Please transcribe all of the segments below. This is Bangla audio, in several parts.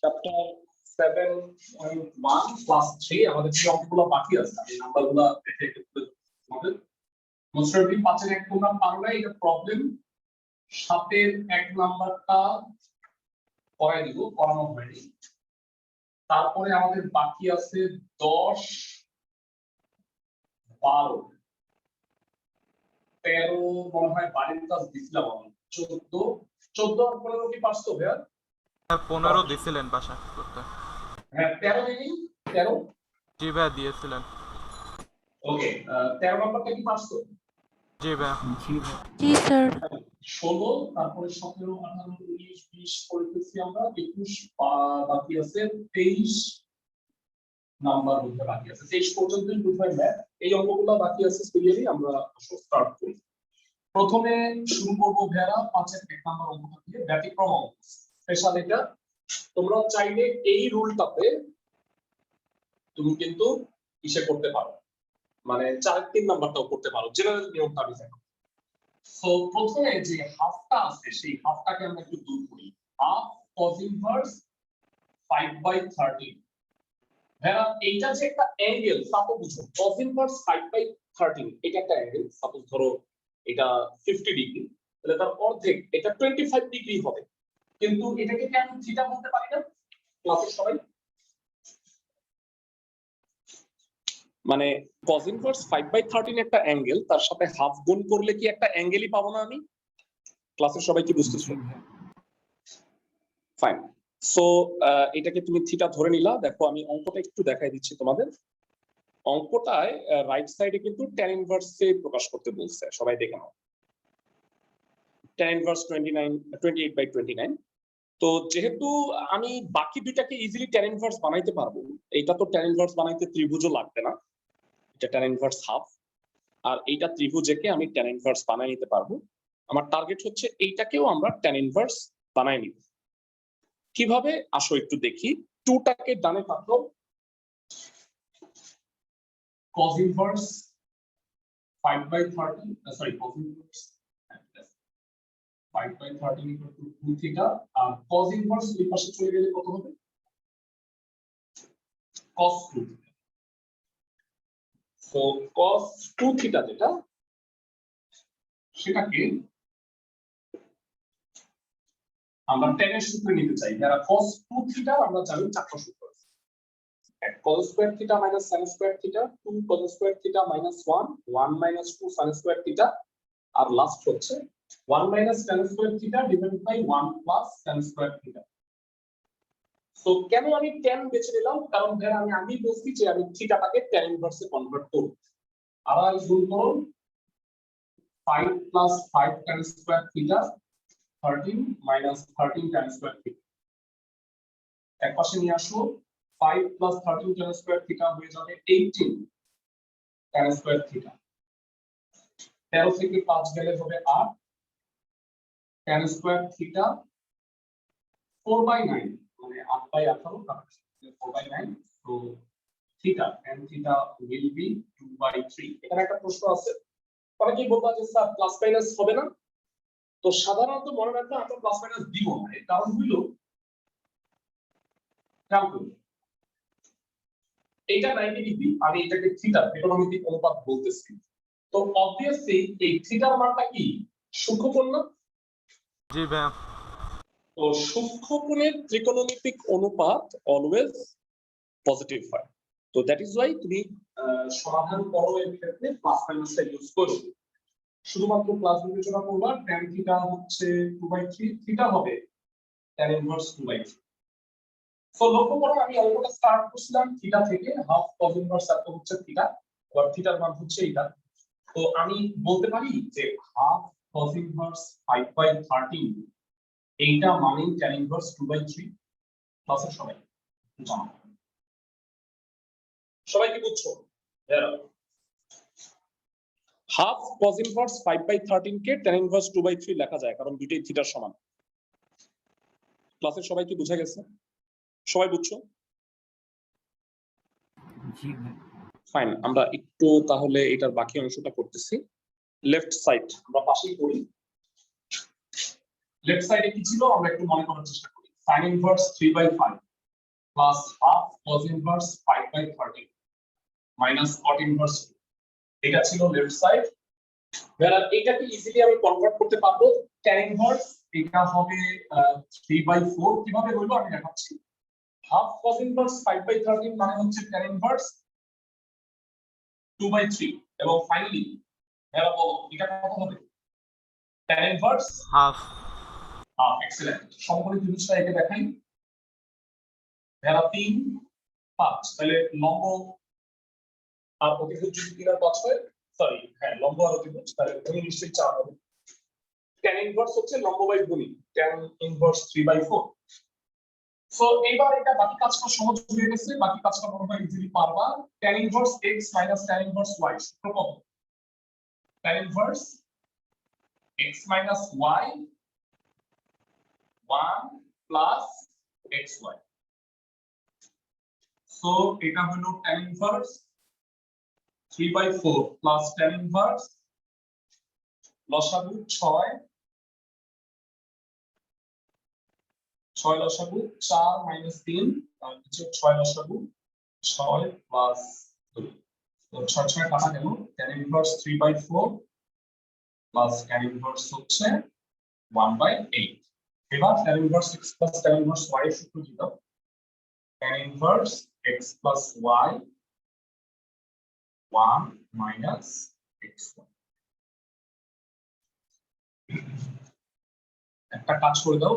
চ্যাপ্টার 7.1 ক্লাস 3 আমাদের যে অঙ্কগুলো বাকি আছে এই নাম্বারগুলো দেখে একটু আমাদের মোস্টলি 5 এর এক তোমরা পারো না, এটা প্রবলেম। 7 এর এক নাম্বারটা পরে দিব, করানো হয়নি। তারপরে আমাদের বাকি আছে 10, 12, 13 মনে হয় বাড়ির কাজ দিছিলাম আমি, 14 আর 15 কি পারছো ভাইয়া? 15 দিছিলেন বাসা করতে। হ্যাঁ 13 দিনই 13 জি ভাই দিয়েছিলেন। ওকে 13 নাম্বারটা কি পারছো? জি ভাই। জি স্যার। 16, তারপরে 17, 18, 19, 20 পড়তেছি আমরা, 21 বাকি আছে, 23 নাম্বার মধ্যে বাকি আছে, 23 পর্যন্তই বোধহয় ম্যাথ। এই অঙ্কগুলো বাকি আছে সিরিয়ালি, আমরা স্টার্ট করি। প্রথমে শুরু করব ভেড়া 5 এর এক নাম্বার অঙ্কটা দিয়ে, ব্যতিক্রম অঙ্ক স্পেশাল। এটা তোমরা চাইলে এই রুলটাতে তুমি কিন্তু ইসে করতে পারো, মানে 4-3 নাম্বারটাও করতে পারো, জেনারেল নিয়মটা আমি জানি। সো প্রথমে যে হাফটা আছে সেই হাফটাকে আমরা একটু দূর করি। Half cos inverse 5/13। হ্যাঁ এইটা যে একটা অ্যাঙ্গেল সাপোজ বুঝো, cos ইনভার্স 5/13 এটা একটা অ্যাঙ্গেল, সাপোজ ধরো এটা 50 ডিগ্রি, তাহলে তার অর্ধেক এটা 25 ডিগ্রি হবে। কিন্তু এটাকে কি আমি থিটা বলতে পারি না ক্লাসের সবাই? মানে cos ইনভার্স 5/13 একটা অ্যাঙ্গেল, তার সাথে হাফ গুণ করলে কি একটা অ্যাঙ্গেলই পাবো না আমি? ক্লাসের সবাই কি বুঝতেছো? ফাইন। সো এটাকে তুমি থিটা ধরে নিলা। দেখো আমি অঙ্কটা একটু দেখাই দিচ্ছি তোমাদের। অঙ্কটায় রাইট সাইডে কিন্তু tan ইনভার্সে প্রকাশ করতে বলছে, সবাই দেখে নাও। tan inverse 28/29। তো যেহেতু আমি বাকি দুইটাকে ইজিলি tan ইনভার্স বানাইতে পারবো, এইটা তো tan ইনভার্স বানাইতে ত্রিভুজও লাগবে না, এটা tan ইনভার্স হাফ, আর এইটা ত্রিভুজকে আমি tan ইনভার্স বানাই নিতে পারবো। আমার টার্গেট হচ্ছে এইটাকেও আমরা tan ইনভার্স বানাই নিব। কিভাবে আসো একটু দেখি। 2টাকে ডানে থাকলো, cos inverse 5/13, sorry cos inverse 5/13 2 theta, আর cos ইনভার্স এই পাশে চলে গেলে কত হবে? cos 2 theta. So cos 2 theta যেটা, সেটাকে আমরা tan এর সূত্রে নিতে চাই। যারা cos 2 থিটা আমরা জানি চারটা সূত্র আছে। cos square theta minus sin square theta, 2 cos square theta minus 1, 1 minus 2 sin square theta, আর লাস্ট হচ্ছে 1 minus tan square theta divided by 1 plus tan square theta. So কেন আমি tan বেছে নিলাম? কারণ ধর আমি বলছি যে আমি থিটাটাকে tan ইনভার্সে কনভার্ট করব। আর এই গুণ করুন 5 plus 5 tan square theta 13 minus 13 tan square theta. এক পাশে নিয়ে আসো, 5 প্লাস 13 tan স্কয়ার থিটা হয়ে যাবে 18 tan স্কয়ার থিটা। 13 থেকে 5 গেলে হবে 8 tan স্কয়ার থিটা 4/9, মানে 8/18 4/9। তো theta tan theta will be 2/3। এখানে একটা প্রশ্ন আছে, অনেকেই বলবা যে স্যার প্লাস মাইনাস হবে না। তো সাধারণত মনে রাখবেন আমরা প্লাস মাইনাস দিব না, এর কারণ হলো এইটা 90 ডিগ্রি, আমি এটাকে থিটা ত্রিকোণমিতিক অনুপাত বলতেছি। তো অবভিয়াসলি এই থিটার মানটা কি সূক্ষ্মকোণ না? জি ভাই। তো সূক্ষ্মকোণের ত্রিকোণমিতিক অনুপাত অলওয়েজ পজিটিভ হয়। তো দ্যাট ইজ ওয়াই তুমি সমাধান করো এর ক্ষেত্রে প্লাস মাইনাসটা ইউজ করো। শুধুমাত্র প্লাস বিবেচনা করবা। tan থিটা হচ্ছে 2/3, থিটা হবে tan ইনভার্স 2/3। সো লক্ষ্য করো আমি অঙ্কটা স্টার্ট করছিলাম থিটা থেকে, হাফ cos ইনভার্স এত হচ্ছে থিটা, আর থিটার মান হচ্ছে এটা। তো আমি বলতে পারি যে হাফ cos ইনভার্স 5/13 এইটা মানে tan ইনভার্স 2/3। ক্লাসের সবাই জানো, সবাই কি বুঝছো? হাফ cos ইনভার্স 5/13 কে tan ইনভার্স 2/3 লেখা যায়, কারণ দুটোই থিটার সমান। ক্লাসের সবাই কি বুঝা গেছে? সবাই বুঝছো? জি ভাই। ফাইন, আমরা একটু তাহলে এটার বাকি অংশটা করতেছি। লেফট সাইড আমরা পাশেই করি। লেফট সাইডে কি ছিল আমরা একটু মনে করার চেষ্টা করি। sin inverse 3/5 plus half cos inverse 5/13 minus cot inverse 2। এটা ছিল লেফট সাইড। এবার এটাকে ইজিলি আমি কনভার্ট করতে পারবো tan ইনভার্স, এটা হবে 3/4। কিভাবে হলো আমি দেখাচ্ছি। হাফ cos ইনভার্স 5/13 মানে হচ্ছে tan ইনভার্স 2/3 এবং ফাইনালি এবার বলো এটা কত হবে? tan inverse half. এক্সেলেন্ট। সমকোণী ত্রিভুজটা একে দেখাই। এরা 3 5, তাহলে লম্ব আর অতিভুজ যদি 3 আর 5 হয়, সরি হ্যাঁ লম্ব আর অতিভুজ, তাহলে ভূমি নিশ্চয়ই 4 হবে। tan ইনভার্স হচ্ছে লম্ব বাই ভূমি, tan ইনভার্স 3/4। সো এবার এটা বাকি কাজটা সহজ হয়ে গেছে, বাকি কাজটা মনে হয় ইজিলি পারবা। tan inverse x minus tan inverse y সূত্র কত? tan inverse x minus y 1 plus xy। So এটা হলো tan inverse 3/4 plus tan inverse লসাগু 6 লসাগু 4 মাইনাস 3 আর হচ্ছে 6 লসাগু 6 প্লাস 2। তো 6 6 কাটা গেল। tan inverse 3/4 plus tan inverse হচ্ছে 1/8। এবার tan inverse x plus tan inverse y এর সূত্র কি দাও? tan inverse x plus y 1 minus xy। একটা কাজ করে দাও,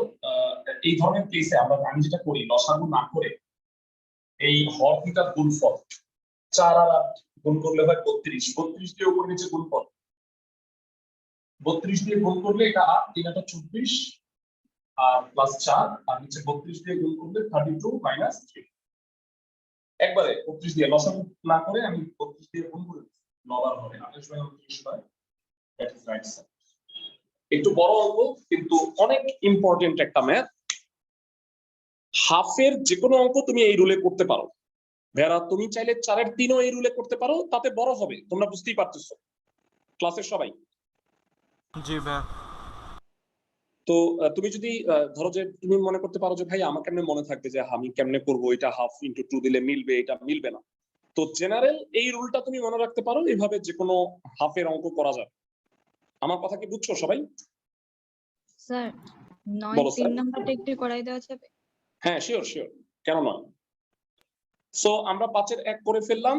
এই ধরনের কেসে আমি যেটা করি লসাগু না করে এই হর থিটার গুণফল 4 আর 8 গুণ করলে হয় 32। 32 দিয়ে উপর নিচে গুণফল 32 দিয়ে গুণ করলে এটা 8 3 8 24 আর প্লাস 4 আর নিচে 32 দিয়ে গুণ করলে 32 মাইনাস 3। একবারে 32 দিয়ে লসাগু না করে আমি 32 দিয়ে গুণ করে দিই, 9 বার হবে 28 বাই 29 হয়। That is right sir. একটু বড় অঙ্ক কিন্তু অনেক ইম্পর্টেন্ট একটা ম্যাথ। হাফের যে কোনো অঙ্ক তুমি এই রুলে করতে পারো। ভেড়া তুমি চাইলে 4/3 এই রুলে করতে পারো, তাতে বড় হবে, তোমরা বুঝতেই পারতেছো ক্লাসের সবাই। জি ভাইয়া। তো তুমি যদি ধরো যে তুমি মনে করতে পারো যে ভাই আমার কেমনে মনে থাকবে যে আমি কেমনে করব, এটা হাফ ইনটু 2 দিলে মিলবে, এটা মিলবে না। তো জেনারেল এই রুলটা তুমি মনে রাখতে পারো, এইভাবে যে কোনো হাফের অঙ্ক করা যায়। আমার কথা কি বুঝছো সবাই? স্যার 9 বলো স্যার। 3 নাম্বারটা একটু করাই দেওয়া যাবে? হ্যাঁ শিওর শিওর, কেন নয়। সো আমরা 5-এর 1 করে ফেললাম।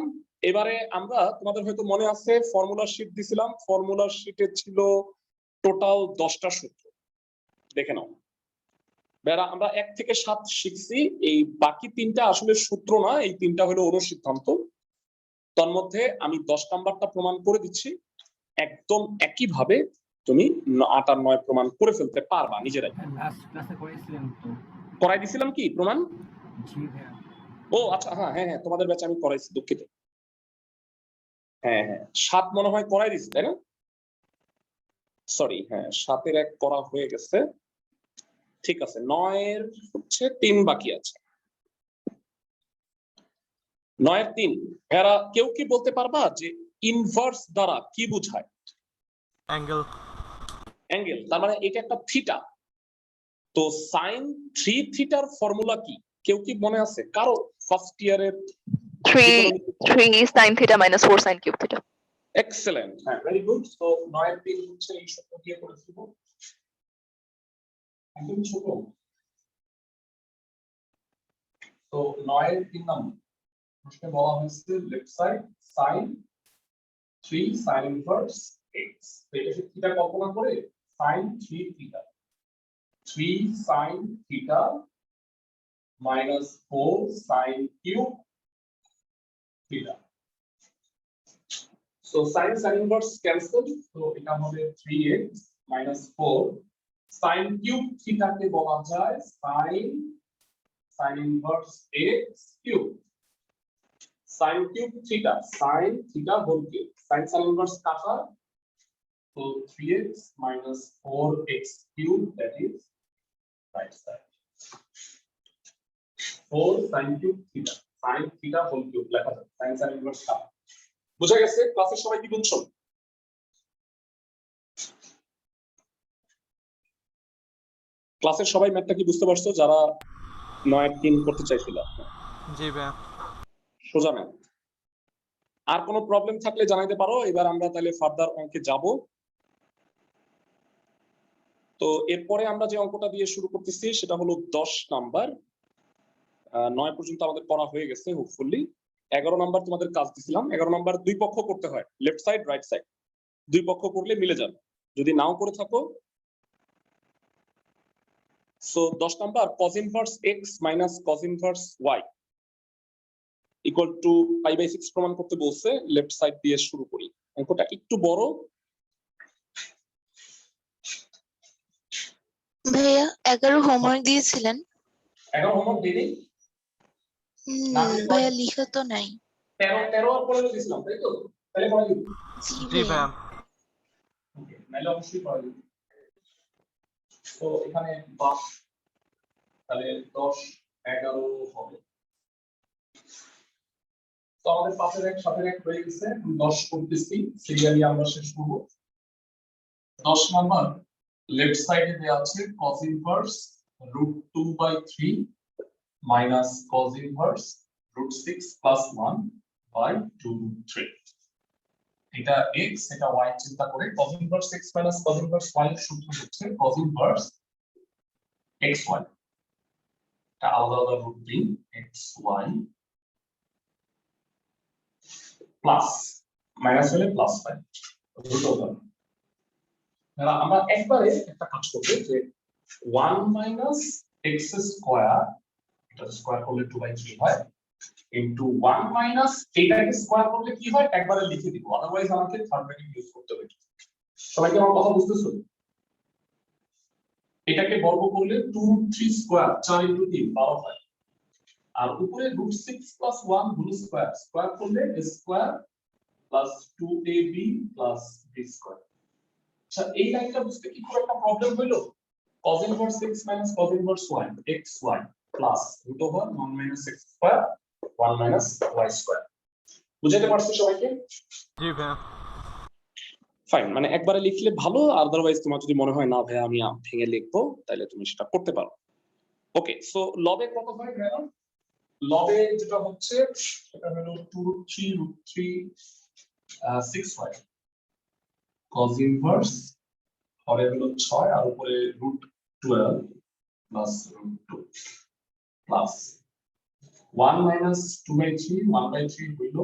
এবারে আমরা তোমাদের হয়তো মনে আছে ফর্মুলা শীট দিছিলাম, ফর্মুলা শীটে ছিল টোটাল 10টা সূত্র, দেখে নাও। বেড়া আমরা 1 থেকে 7 শিখছি, এই বাকি 3টা আসলে সূত্র না, এই 3টা হলো অনুসিদ্ধান্ত। তার মধ্যে আমি 10 নাম্বারটা প্রমাণ করে দিচ্ছি, একদম একই ভাবে তুমি 8 আর 9 প্রমাণ করে ফেলতে পারবা নিজেরাই। লাস্ট ক্লাসে করেছিলেন তো? করাই দিছিলাম কি প্রমাণ? জি ভাইয়া। ও আচ্ছা, হ্যাঁ হ্যাঁ হ্যাঁ, তোমাদের ব্যাচে আমি করাইছি, দুঃখিত। হ্যাঁ হ্যাঁ 7 মনে হয় করাই দিছি, তাই না? সরি, হ্যাঁ 7-এর 1 করা হয়ে গেছে, ঠিক আছে। 9-এর হচ্ছে 3 বাকি আছে। 9-এর 3 এরা কেউ কি বলতে পারবা যে ইনভার্স দ্বারা কি বোঝায়? অ্যাঙ্গেল। অ্যাঙ্গেল, তার মানে এটা একটা থিটা। তো sin 3 থিটার ফর্মুলা কি কেউ কি মনে আছে কারো? ফার্স্ট ইয়ারের 3 sin theta minus 4 sin cube theta. Excellent, হ্যাঁ ভেরি গুড। তো 9-এর 3 হচ্ছে এই সূত্র দিয়ে করে দেব, একদম ছোট। তো 9-এর 3 নম্বর প্রশ্নে বলা হয়েছে left side sin 3 sin inverse x। এটা কি থিটা কল্পনা করে sin 3 theta, 3 sin theta minus 4 sin cube theta. So sin inverse cancel, so এটা হবে 3x minus 4 sin cube theta কে বলা যায় sin inverse x cube, sin cube theta, sin theta whole cube, sin inverse কাটা, so 3x minus 4x cube, that is right side, 4 sin cube theta, sin theta whole cube লেখা যায়, sin inverse কাটা। বুঝা গেছে? ক্লাসের সবাই কি বুঝছো? ক্লাসের সবাই ম্যাথটা কি বুঝতে পারছো? যারা 9 করতে চাইছিলাম জি ভাইয়া সোজা ম্যাথ। আর কোনো প্রবলেম থাকলে জানাইতে পারো। এবার আমরা তাহলে ফার্দার অঙ্কে যাব। তো এরপরে আমরা যে অঙ্কটা দিয়ে শুরু করতেছি সেটা হলো 10 নাম্বার। 9 পর্যন্ত আমাদের পড়া হয়ে গেছে হোপফুলি। 11 নাম্বার তোমাদের কাজ দিছিলাম। 11 নাম্বার দুই পক্ষ করতে হয়, লেফট সাইড রাইট সাইড দুই পক্ষ করলে মিলে যাবে। যদি নাও করে থাকো, so 10 number cos inverse x minus cos inverse y equal to π/6 প্রমাণ করতে বলছে। লেফট সাইড দিয়ে শুরু করি। অঙ্কটা একটু বড়। ভাইয়া 11 হোমওয়ার্ক দিয়েছিলেন? 11 হোমওয়ার্ক দিই না দিলে ভাইয়া লিখা তো নাই। 13 আর পরে দিয়েছিলাম, তাই তো? তাহলে পরে দিব। জি জি ভাইয়া। ভাইয়া ওকে, নাইলে অবশ্যই পরে দিব। তো এখানে 10, তাহলে 10 11 হবে। তো আমাদের পাশের এক সাথে এক হয়ে গেছে। 10 করতেছি, সিরিয়ালি আমরা শেষ করব। 10 নাম্বার লেফট সাইডে দেয়া আছে cos inverse √2/3 minus cos inverse √6 plus 1/2√3। এটা x, এটা y চিন্তা করে cos inverse x minus cos inverse y এর সূত্র হচ্ছে cos ইনভার্স xy। এটা আলাদা আলাদা রূপ দিই, xy প্লাস মাইনাস হলে প্লাস পাই রুট ওভার। আমরা একবারে একটা কাজ করব যে 1 মাইনাস x স্কয়ার, এটা স্কয়ার করলে 2/3 হয়, ইনটু 1 মাইনাস এটাকে স্কয়ার করলে কি হয় একবারে লিখে দিব, আদারওয়াইজ আমাকে থার্ড ব্র্যাকেট ইউজ করতে হবে। সবাই কি আমার কথা বুঝতেছো? এটাকে বর্গ করলে 2√3 স্কয়ার 4 ইনটু 3 12 হয়, আর উপরে √6 প্লাস 1 হোল স্কয়ার, স্কয়ার করলে square plus 2ab plus b square. আচ্ছা, এই লাইনটা বুঝতে কি খুব একটা প্রবলেম হইলো? cos inverse x minus cos inverse y xy plus √ 1 minus x square 1 minus y square. বুঝাতে পারছো সবাইকে? জি ভাইয়া ফাইন, মানে একবারে লিখলে ভালো, আদারওয়াইজ তোমার যদি মনে হয় না ভাই আমি ভেঙে লিখবো, তাহলে তুমি সেটা করতে পারো। ওকে, সো লবে কত হয় ভাইয়া? লবে যেটা হচ্ছে সেটা হলো 2√3 6y cos ইনভার্স হরে হলো 6 আর উপরে √12 প্লাস √2 প্লাস 1 মাইনাস 2/3 1/3 হইল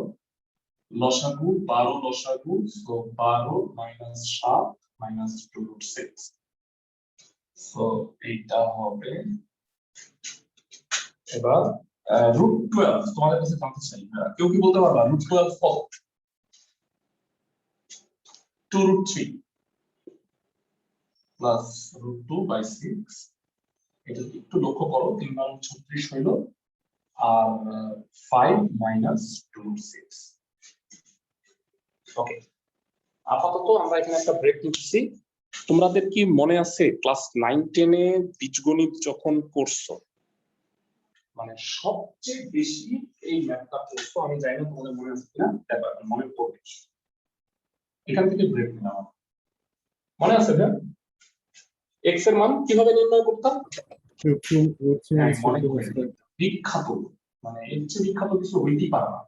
লসাগু 12 লসাগু, সো 12 মাইনাস 7 মাইনাস 2√6, সো এইটা হবে এবার √12। তোমাদের কাছে জানতে চাই কেউ কি বলতে পারবা √12 কত? 2√3 প্লাস √2/6, এটা একটু লক্ষ্য করো 3 বার 36 হইল, আর 5 মাইনাস 2√6। ওকে, আপাতত আমরা এখানে একটা ব্রেক নিচ্ছি। তোমাদের কি মনে আছে ক্লাস 9-10 এ বীজগণিত যখন করছো, মানে সবচেয়ে বেশি এই ম্যাথটা করছো? আমি জানি না তোমাদের মনে আছে কিনা, দেখো মনে পড়বে। এখান থেকে ব্রেক নিলাম, মনে আছে ভাই? x এর মান কিভাবে নির্ণয় করতাম? মনে করে বিখ্যাত, মানে এর চেয়ে বিখ্যাত কিছু হইতেই পারে না।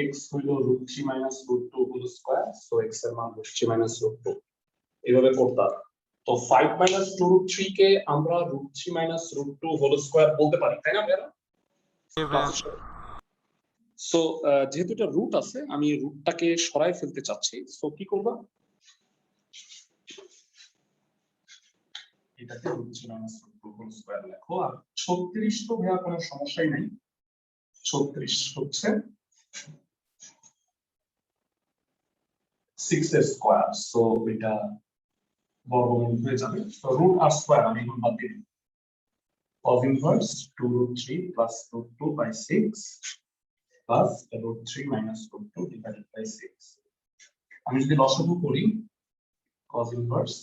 x হইল √3 minus √2 whole square, so x এর মান √3 মাইনাস √2 এইভাবে করতাম। তো 5 মাইনাস 2√3 কে আমরা √3 মাইনাস √2 হোল স্কয়ার বলতে পারি, তাই না ভাইয়া? জি ভাইয়া সো যেহেতু এটা রুট আছে, আমি রুটটাকে সরায় ফেলতে চাচ্ছি। সো কি করবা? এটাকে √3 মাইনাস √2 হোল স্কয়ার লেখো। আর 36 তো ভাইয়া কোনো সমস্যাই নাই, 36 হচ্ছে 6 এর স্কয়ার, সো এটা বর্গমূল হয়ে যাবে। তো রুট আর স্কয়ার আমি এখন বাদ দিই। cos inverse 2√3 plus √2/6 plus √3 minus √2 divided by 6। আমি যদি লসাগু করি cos ইনভার্স,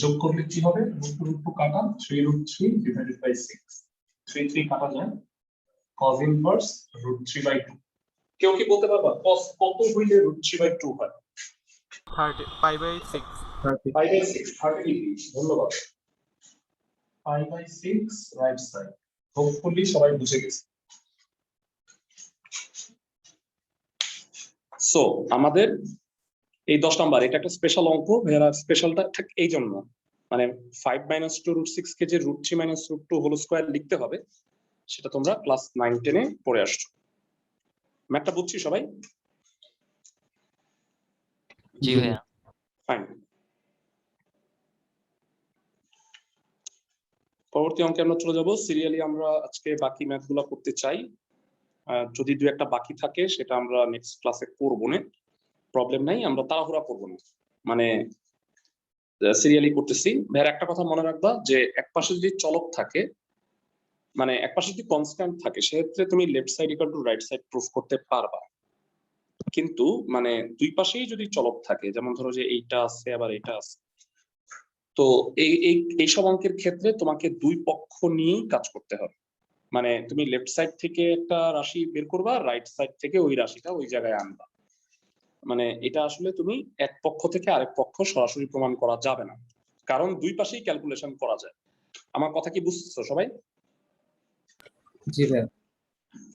যোগ করলে কি হবে? √2 কাটা 3√3 ডিভাইডেড বাই 6, 3 কাটা যায়, cos ইনভার্স √3/2। কেউ কি বলতে পারবা cos কত হইলে √3/2 হয়? 30 π/6 5/6 30 ডিগ্রি। ধন্যবাদ। 5/6 রাইট সাইড। হোপফুলি সবাই বুঝে গেছে। সো আমাদের এই 10 নাম্বার এটা একটা স্পেশাল অঙ্ক। ভাইয়ারা স্পেশালটা ঠিক এই জন্য, মানে 5 - 2√6 কে যে √3 - √2 হোল স্কয়ার লিখতে হবে, সেটা তোমরা ক্লাস 9-10 এ পড়ে আসছো। ম্যাথটা বুঝছি সবাই? জি ভাইয়া। ফাইন। পরবর্তী অঙ্কে আমরা চলে যাব। সিরিয়ালি আমরা আজকে বাকি ম্যাথগুলো করতে চাই। যদি দুই একটা বাকি থাকে সেটা আমরা নেক্সট ক্লাসে করব না, প্রবলেম নাই, আমরা তাড়াহুড়া করব না, মানে সিরিয়ালি করতেছি। ভাইয়ের একটা কথা মনে রাখবা যে একপাশে যদি চলক থাকে, মানে একপাশে যদি কনস্ট্যান্ট থাকে, সেক্ষেত্রে তুমি left side equal to right side proof করতে পারবা। কিন্তু মানে দুই পাশেই যদি চলক থাকে, যেমন ধরো যে এইটা আছে আবার এটা আছে, তো এইসব অঙ্কের ক্ষেত্রে তোমাকে দুই পক্ষ নিয়েই কাজ করতে হবে। মানে তুমি লেফট সাইড থেকে একটা রাশি বের করবা, রাইট সাইড থেকে ওই রাশিটা ওই জায়গায় আনবা। মানে এটা আসলে তুমি এক পক্ষ থেকে আরেক পক্ষ সরাসরি প্রমাণ করা যাবে না, কারণ দুই পাশেই ক্যালকুলেশন করা যায়। আমার কথা কি বুঝছো সবাই? জি ভাইয়া।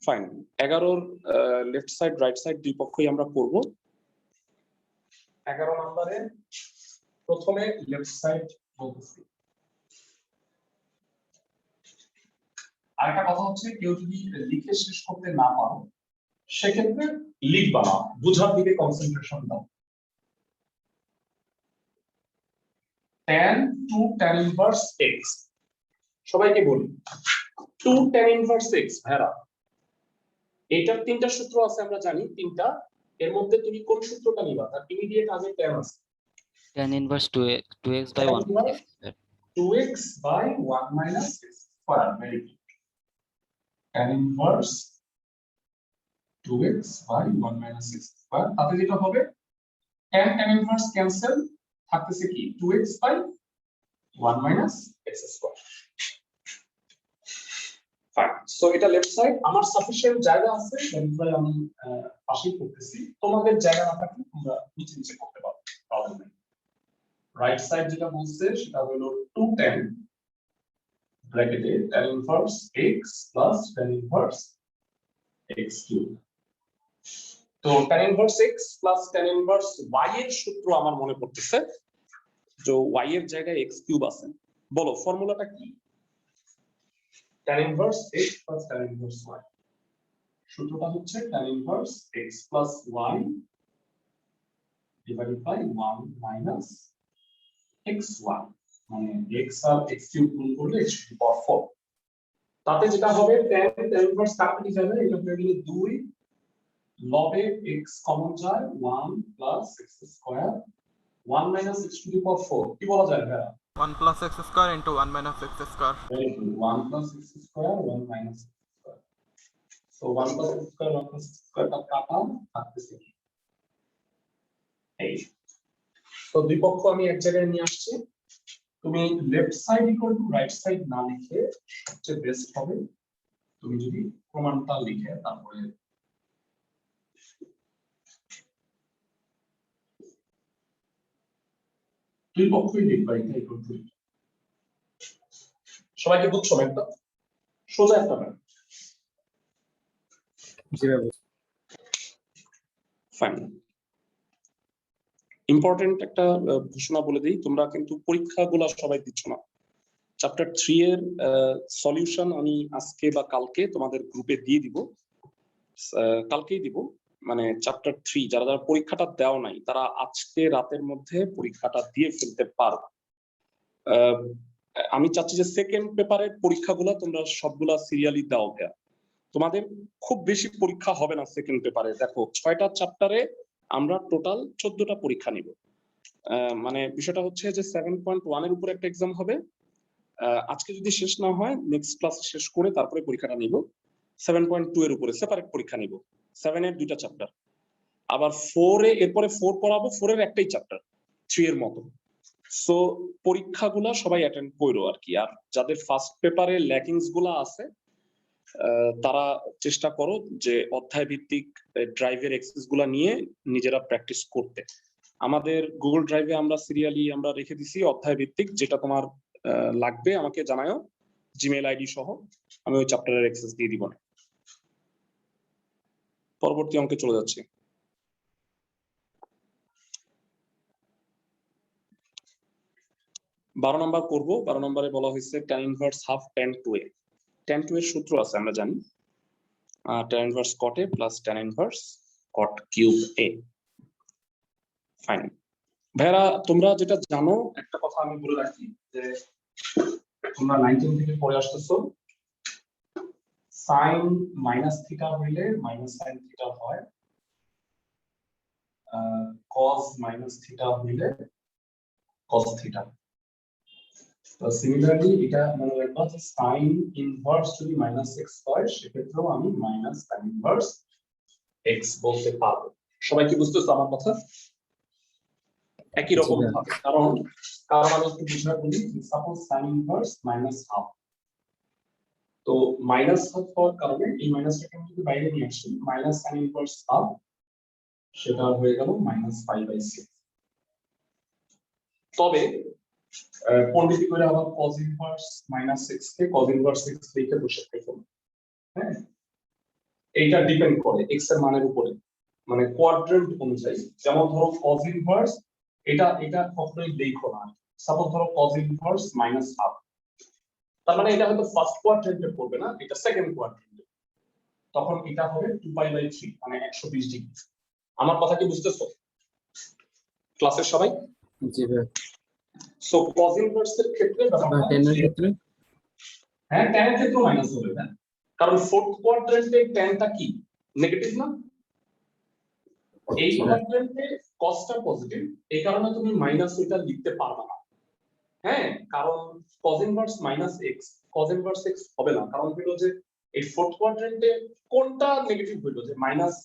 ফাইন। 11-র লেফট সাইড রাইট সাইড দুই পক্ষই আমরা করব। 11 নম্বরে প্রথমে লেফট সাইড বলতেছি। আরেকটা কথা হচ্ছে, কেউ যদি লিখে শেষ করতে না পারো সেক্ষেত্রে লিখবা না, বুঝার দিকে কনসেন্ট্রেশন দাও। tan 2 tan inverse x, সবাইকে বলি 2 tan inverse x। ভাইরা এইটার তিনটা সূত্র আছে আমরা জানি, তিনটা। এর মধ্যে তুমি কোন সূত্রটা নিবা? তার ইমিডিয়েট আগে tan আছে, tan inverse 2x by 1 minus x square. 2x by 1 minus x square। Very good. tan inverse 2x by 1 minus x square। তাতে যেটা হবে tan inverse ক্যান্সেল, থাকতেছে কি 2x by 1 minus x square। Fine. So এটা লেফট সাইড। আমার সাফিশিয়েন্ট জায়গা আছে, তাই আমি পাশেই করতেছি। তোমাদের জায়গা না থাকলে তোমরা নিচে নিচে করতে পারো, প্রবলেম নেই। রাইট সাইড যেটা বলছে সেটা হলো 2 tan ব্র্যাকেটে tan inverse x plus tan inverse x cube। তো tan inverse x plus tan inverse y এর সূত্র আমার মনে পড়তেছে, যে y এর জায়গায় x কিউব আছে। বলো ফর্মুলাটা কি? tan inverse x plus tan inverse y। সূত্রটা হচ্ছে tan inverse x plus y divided by 1 minus xy, মানে x আর x কিউব গুণ করলে x টু দি পাওয়ার 4। তাতে যেটা হবে tan inverse কাটতে যাবে, এটা হয়ে গেল 2 লবে x কমন যায় 1 plus x square 1 minus x to the power 4। কি বলা যায় ভাই? 1 plus x square into 1 minus x square. Very good. 1 plus x square 1 minus x square। So 1 plus x square 1 plus x square টা কাটা থাকতেছে কি এই। তো দুই পক্ষ আমি এক জায়গায় নিয়ে আসছি। তুমি left side equal to right side না লিখে সবচেয়ে বেস্ট হবে তুমি যদি প্রমাণটা লিখে তারপরে দুই পক্ষই লিখবা এটা ইকুয়াল টু। সবাইকে বুঝছো একটা সোজা একটা ম্যাথ। জি ভাইয়া। ফাইন। ইম্পর্টেন্ট একটা ঘোষণা বলে দিই, তোমরা কিন্তু পরীক্ষাগুলো সবাই দিচ্ছ না। চ্যাপ্টার 3 এর সলিউশন আমি আজকে বা কালকে তোমাদের গ্রুপে দিয়ে দিব, কালকেই দিব। মানে চ্যাপ্টার 3 যারা যারা পরীক্ষাটা দেওয়া নাই তারা আজকে রাতের মধ্যে পরীক্ষাটা দিয়ে ফেলতে পারো। আমি চাচ্ছি যে সেকেন্ড পেপারের পরীক্ষাগুলো তোমরা সবগুলা সিরিয়ালি দাও ভাইয়া। তোমাদের খুব বেশি পরীক্ষা হবে না সেকেন্ড পেপারে। দেখো 6টা চ্যাপ্টারে আমরা টোটাল 14টা পরীক্ষা নিব। মানে বিষয়টা হচ্ছে যে 7.1 এর উপর একটা এক্সাম হবে। আজকে যদি শেষ না হয় নেক্সট ক্লাস শেষ করে তারপরে পরীক্ষাটা নিব। 7.2 এর উপরে সেপারেট পরীক্ষা নিব। 7 এর দুইটা চ্যাপ্টার, আবার 4 এ এরপরে 4 পড়াবো, 4 এর একটাই চ্যাপ্টার 3 এর মতো। সো পরীক্ষাগুলা সবাই অ্যাটেন্ড করো আর কি। আর যাদের ফার্স্ট পেপারে ল্যাকিংস গুলা আছে তারা চেষ্টা করো যে অধ্যায় ভিত্তিক ড্রাইভের এক্সেস গুলা নিয়ে নিজেরা প্র্যাকটিস করতে। আমাদের গুগল ড্রাইভে আমরা সিরিয়ালি আমরা রেখে দিছি অধ্যায় ভিত্তিক, যেটা তোমার লাগবে আমাকে জানাও, জিমেইল আইডি সহ। আমি ওই চ্যাপ্টারের অ্যাক্সেস দিয়ে দিব না। পরবর্তী অঙ্কে চলে যাচ্ছি। বারো নম্বর করব। 12 নম্বরে বলা হয়েছে tan inverse half tan 2a। tan 2 এর সূত্র আছে আমরা জানি, tan inverse cot a plus tan inverse cot cube a। Fine ভাইরা, তোমরা যেটা জানো, একটা কথা আমি বলে রাখি যে তোমরা 19 থেকে পড়ে আসতেছো, sin মাইনাস থিটা হইলে মাইনাস sin থিটা হয়, cos মাইনাস থিটা হইলে cos থিটা। তো সিমিলারলি এটা মনে রাখবা যে sin ইনভার্স যদি মাইনাস x হয়, সেক্ষেত্রেও আমি মাইনাস sin ইনভার্স x বলতে পারবো। সবাই কি বুঝতেছো আমার কথা? একই রকম ভাবে, কারণ আমি একটু বুঝাই বলি। Suppose sin inverse minus half, তো মাইনাস হাফ হওয়ার কারণে এই মাইনাসটাকে আমি যদি বাইরে নিয়ে আসি, মাইনাস sin ইনভার্স হাফ সেটা হয়ে গেল মাইনাস 5/6। তবে পণ্ডিতি করে আবার cos ইনভার্স মাইনাস 6 কে cos ইনভার্স 6 লিখে বসে থাকো। হ্যাঁ, এইটা ডিপেন্ড করে x এর মানের উপরে, মানে কোয়াড্রেন্ট অনুযায়ী। যেমন ধরো cos ইনভার্স, এটা কখনোই লিখো না। সাপোজ ধরো cos ইনভার্স মাইনাস হাফ, তার মানে এটা হয়তো ফার্স্ট কোয়াড্রেন্টে পড়বে না, এটা সেকেন্ড কোয়াড্রেন্টে। তখন এটা হবে 2π/3, মানে 120 ডিগ্রি। আমার কথা কি বুঝতেছো ক্লাসের সবাই? জি ভাইয়া। সো cos ইনভার্স এর ক্ষেত্রে ব্যাপারটা tan এর ক্ষেত্রে হ্যাঁ, tan এর ক্ষেত্রে মাইনাস হবে না, কারণ ফোর্থ কোয়াড্রেন্টে tanটা কি নেগেটিভ না? এই কোয়াড্রেন্টে cosটা পজিটিভ, এই কারণে তুমি মাইনাস এটা লিখতে পারবে না। হ্যাঁ, কারণ cos inverse minus x, cos inverse x হবে না, কারণ হলো যে এই ফোর্থ কোয়াড্রেন্টে কোনটা নেগেটিভ হইলো, যে মাইনাস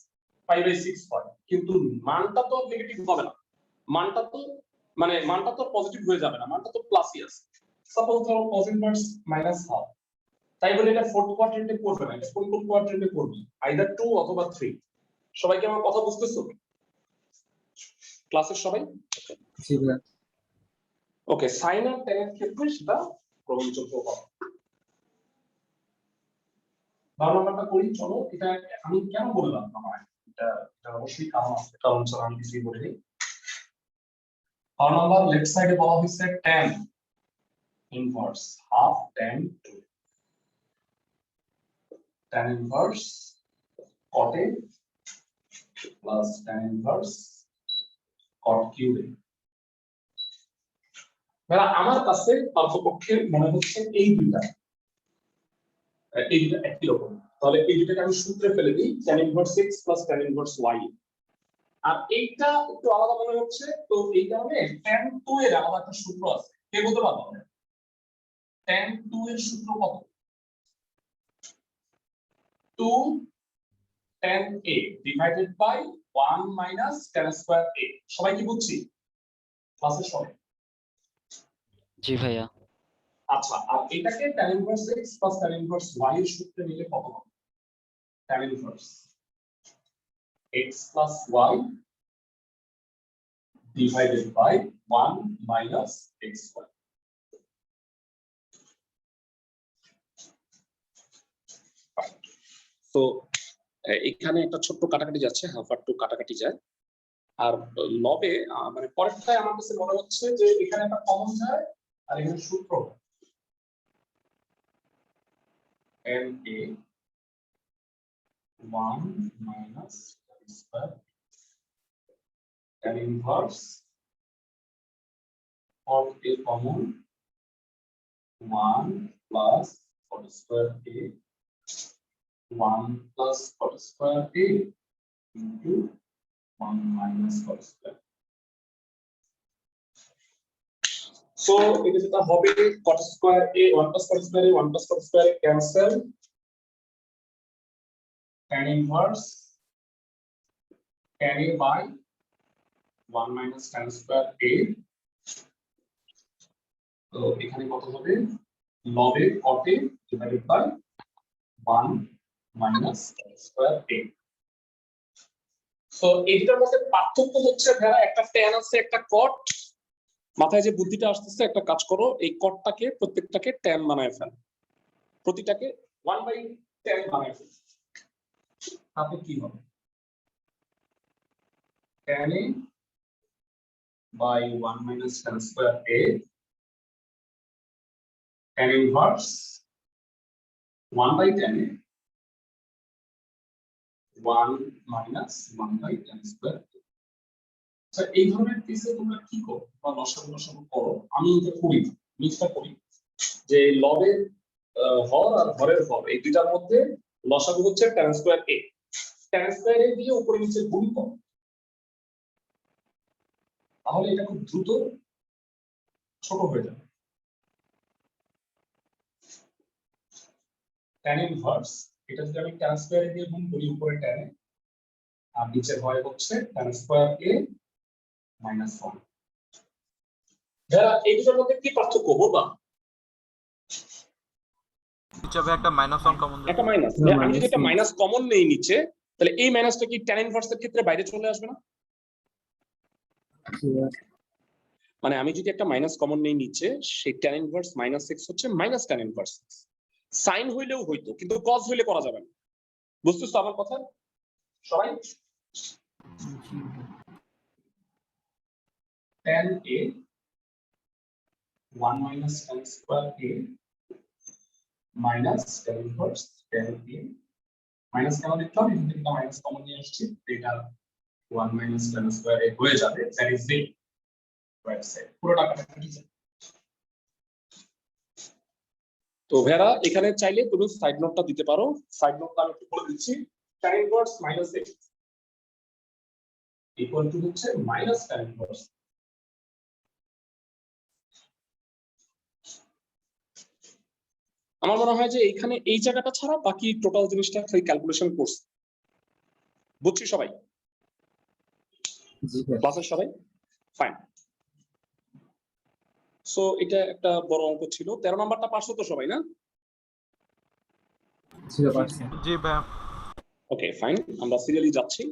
5/6 হয়, কিন্তু মানটা তো নেগেটিভ হবে না, মানটা তো পজিটিভ হয়ে যাবে না, মানটা তো প্লাসই আছে। সাপোজ ধরো cos ইনভার্স মাইনাস হাফ, তাই বলে এটা ফোর্থ কোয়াড্রেন্টে পড়বে না, এটা কোন কোয়াড্রেন্টে পড়বে? আইদার 2 অথবা 3। সবাই কি আমার কথা বুঝতেছো ক্লাসের সবাই? জি ভাইয়া। ওকে, সাইন আর tan এর ক্ষেত্রে সেটা গ্রহণযোগ্য হবে। 12 নম্বরটা করি, চলো। এটা আমি কেন বললাম না, এটা অবশ্যই কারণ আছে, কারণ ছাড়া আমি কিছুই বলিনি। 12 নম্বর লেফট সাইডে বলা হয়েছে tan inverse half tan 2, tan inverse cot a plus tan inverse cot cube a। মানে আমার কাছে অল্পপক্ষে মনে হচ্ছে এই দুইটা একই রকম। তাহলে এই দুটাকে আমি সূত্রে ফেলে দিই, tan inverse x plus tan inverse y। আর এইটা একটু আলাদা মনে হচ্ছে, তো এই কারণে tan 2 এর আলাদা একটা সূত্র আছে। কে বলতে পারবে? tan 2 এর সূত্র কত? 2 tan a divided by 1 minus tan square a। সবাই কি বুঝছি ক্লাসের সবাই? জি ভাইয়া। আচ্ছা, আর এটাকে tan inverse x plus tan inverse y এর সূত্রে নিলে কত হবে? tan inverse x plus y divided by 1 minus xy. তো এখানে একটা ছোট্ট কাটাকাটি যাচ্ছে, হাফ আর টু কাটাকাটি যায়। আর লবে মানে পরেরটায় আমার কাছে মনে হচ্ছে যে এখানে একটা কমন যায়, আর এখানে সূত্র n a 1 minus square tan inverse of a common 1 plus cot square a 1 plus cot square a into 1 minus cot square. So it is the hobby cot square a 1 plus cot square a 1 plus cot square a cancel, tan inverse tan a by 1 minus tan square a. তো এখানে কত হবে? log a cot a divided by 1 minus tan square a. So এইটার মধ্যে পার্থক্য হচ্ছে ভাইয়া একটা tan আছে একটা cot, মাথায় যে বুদ্ধিটা আসতেছে, একটা কাজ করো, এই কটটাকে প্রত্যেকটাকে tan বানায় ফেল, প্রতিটাকে 1/tan বানায় ফেল, তাতে কি হবে? tan a by 1 minus tan square a tan inverse 1/tan a 1 minus 1/tan square a। আচ্ছা, এই ধরনের কেসে তোমরা কি করো বা লসাগু করো? আমি এটা করি, মিক্সটা করি, যে লবের হর আর হরের হর এই দুইটার মধ্যে লসাগু হচ্ছে tan square a, tan square a দিয়ে উপরে নিচে গুণ করো, তাহলে এটা খুব দ্রুত ছোট হয়ে যাবে। tan inverse এটা যদি আমি tan square a দিয়ে গুণ করি, উপরে tan a আর নিচে হয় হচ্ছে tan square a minus 1। যারা এই দুটোর মধ্যে কি পার্থক্য বলবা? নিচে ভাই একটা -1 কমন একটা মাইনাস, আমি যদি একটা মাইনাস কমন নেই নিচে, তাহলে এই মাইনাসটা কি tan inverse এর ক্ষেত্রে বাইরে চলে আসবে না? জি ভাইয়া মানে আমি যদি একটা মাইনাস কমন নেই নিচে, সেই tan inverse -x হচ্ছে minus tan inverse x। Sine হইলেও হইতো, কিন্তু cos হইলে করা যাবে না। বুঝতেছো আমার কথা সবাই? tan a 1 minus tan square a minus tan inverse tan a minus কেন লিখলাম? এখান থেকে মাইনাস কমন নিয়ে আসছি, এটা 1 minus tan square a হয়ে যাবে, that is the right side। পুরোটা কাটা কি যায়? তো ভেরা এখানে চাইলে তুমি সাইড নোটটা দিতে পারো। সাইড নোটটা আমি একটু বলে দিচ্ছি, tan inverse -x equal to হচ্ছে মাইনাস tan inverse। আমার মনে হয় যে এইখানে এই জায়গাটা ছাড়া বাকি টোটাল জিনিসটা খালি ক্যালকুলেশন করছে। বুঝছি সবাই? জি ভাইয়া ক্লাসের সবাই ফাইন। সো এটা একটা বড় অঙ্ক ছিল। 13 নাম্বারটা পারছো তো সবাই, না? জি ভাইয়া পারছি। জি ভাই ওকে ফাইন, আমরা সিরিয়ালি যাচ্ছি।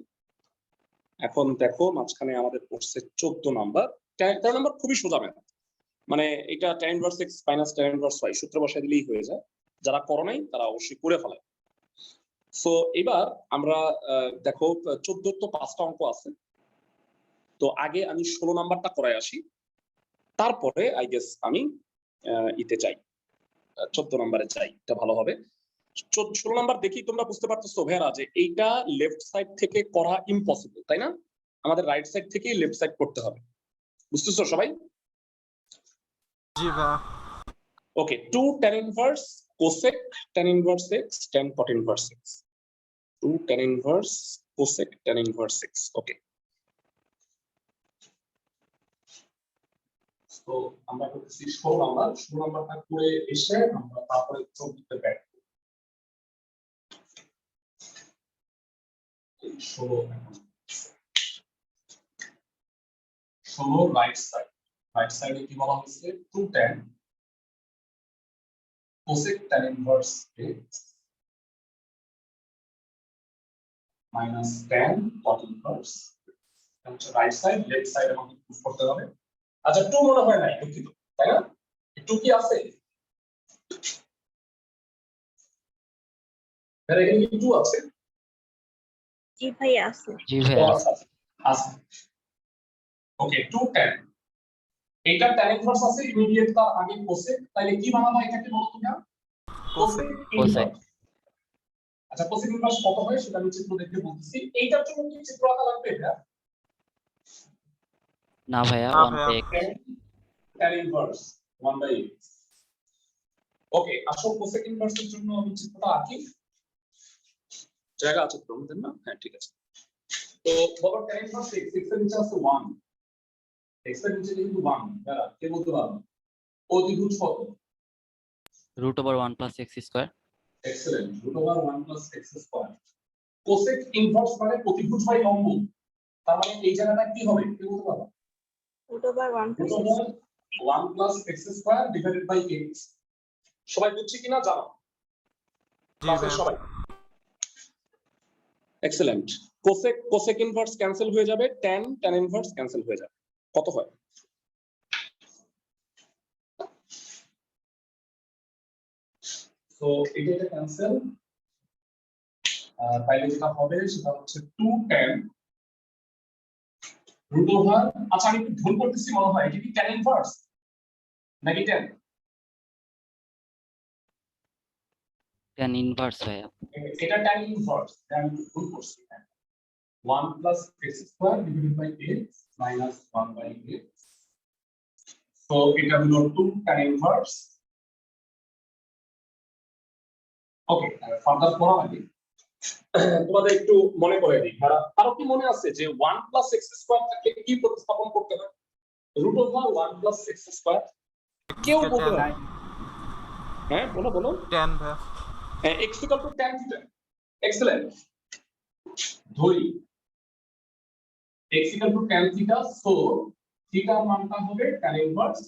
এখন দেখো মাঝখানে আমাদের পড়ছে 14 নাম্বার। 13 নাম্বার খুবই সোজা ম্যাথ, মানে এটা tan inverse x minus tan inverse y সূত্র বসায় দিলেই হয়ে যায়। যারা করো নাই তারা অবশ্যই করে ফেলায়। সো এবার আমরা দেখো 14 তো 5টা অঙ্ক আছে, তো আগে আমি 16 নাম্বারটা করায় আসি, তারপরে আই গেস আমি ইতে যাই, 14 নাম্বারে যাই, এটা ভালো হবে। 16 নাম্বার দেখি তোমরা বুঝতে পারতেছো ভেরা যে এইটা লেফট সাইড থেকে করা ইম্পসিবল, তাই না? আমাদের রাইট সাইড থেকেই লেফট সাইড করতে হবে। বুঝতেছো সবাই? জি ভাই ওকে, 2 tan inverse cosec tan inverse x tan cot inverse x, 2 tan inverse cosec tan inverse x। ওকে, তো আমরা করতেছি 16 নাম্বার। 16 নাম্বারটা করে এসে আমরা তারপরে 14তে ব্যাক করব। 16 রাইট সাইড, রাইট সাইডে কি বলা হয়েছে? 2 tan cosec tan inverse x minus tan cot inverse, হচ্ছে রাইট সাইড। লেফট সাইড আমাকে প্রুফ করতে হবে। আচ্ছা 2 মনে হয় নাই, দুঃখিত, তাই না? 2 কি আছে? এর এখানে কি 2 আছে? জি ভাই আছে। জি ভাইয়া আছে। ওকে, 2 tan, এইটা tan ইনভার্স আছে, ইমিডিয়েট তার আগে cosec, তাইলে কি বানাবো এটাকে বলো তুমি? cosec inverse. আচ্ছা cosec ইনভার্স কত হয় সেটা আমি চিত্র দেখে বলতেছি। এইটার জন্য কি চিত্র আঁকা লাগবে? এটা না ভাইয়া না 1 ভাইয়া। by x tan inverse 1/x। ওকে, আসল cosec ইনভার্সের জন্য আমি চিত্রটা আঁকি, জায়গা আছে তোমাদের না? হ্যাঁ ঠিক আছে। তো বলো tan ইনভার্স x, x এর নিচে আছে 1, x এর নিচে যেহেতু 1, যারা কে বলতে পারবে অধিভুজ কত? √1 plus x square excellent, √1 plus x square। cosec inverse মানে প্রতিভুজ বাই লম্ব, তার মানে এই জায়গাটা কি হবে কে বলতে পারবে? √1 plus x square divided by x। সবাই বুঝছি কিনা জানো? জি ক্লাসের ভাই সবাই এক্সেলেন্ট। cosec ইনভার্স ক্যান্সেল হয়ে যাবে, tan ইনভার্স ক্যান্সেল হয়ে যাবে। কত হয়? সো এটা ক্যান্সেল, তাইলে যেটা হবে সেটা হচ্ছে 2 tan রুট ওভার, আচ্ছা আমি একটু ভুল করতেছি মনে হয়, এটা কি tan ইনভার্স নাকি tan? tan inverse ভাইয়া। এটা tan ইনভার্স, আমি একটু ভুল করছি। 1 plus x square divided by x minus 1 by x. So এটা হলো 2 tan inverse. ওকে, ফার্দার পড়া লাগে তোমাদের একটু মনে করে দিই। কারো কি মনে আছে যে 1 plus x square থাকলে কি প্রতিস্থাপন করতে হয়? root over 1 plus x square কেউ বলতে পারে? হ্যাঁ বলো বলো। tan ভাইয়া। x equal to tan theta, excellent, ধরি x equal to tan theta, so theta মানটা হবে tan inverse।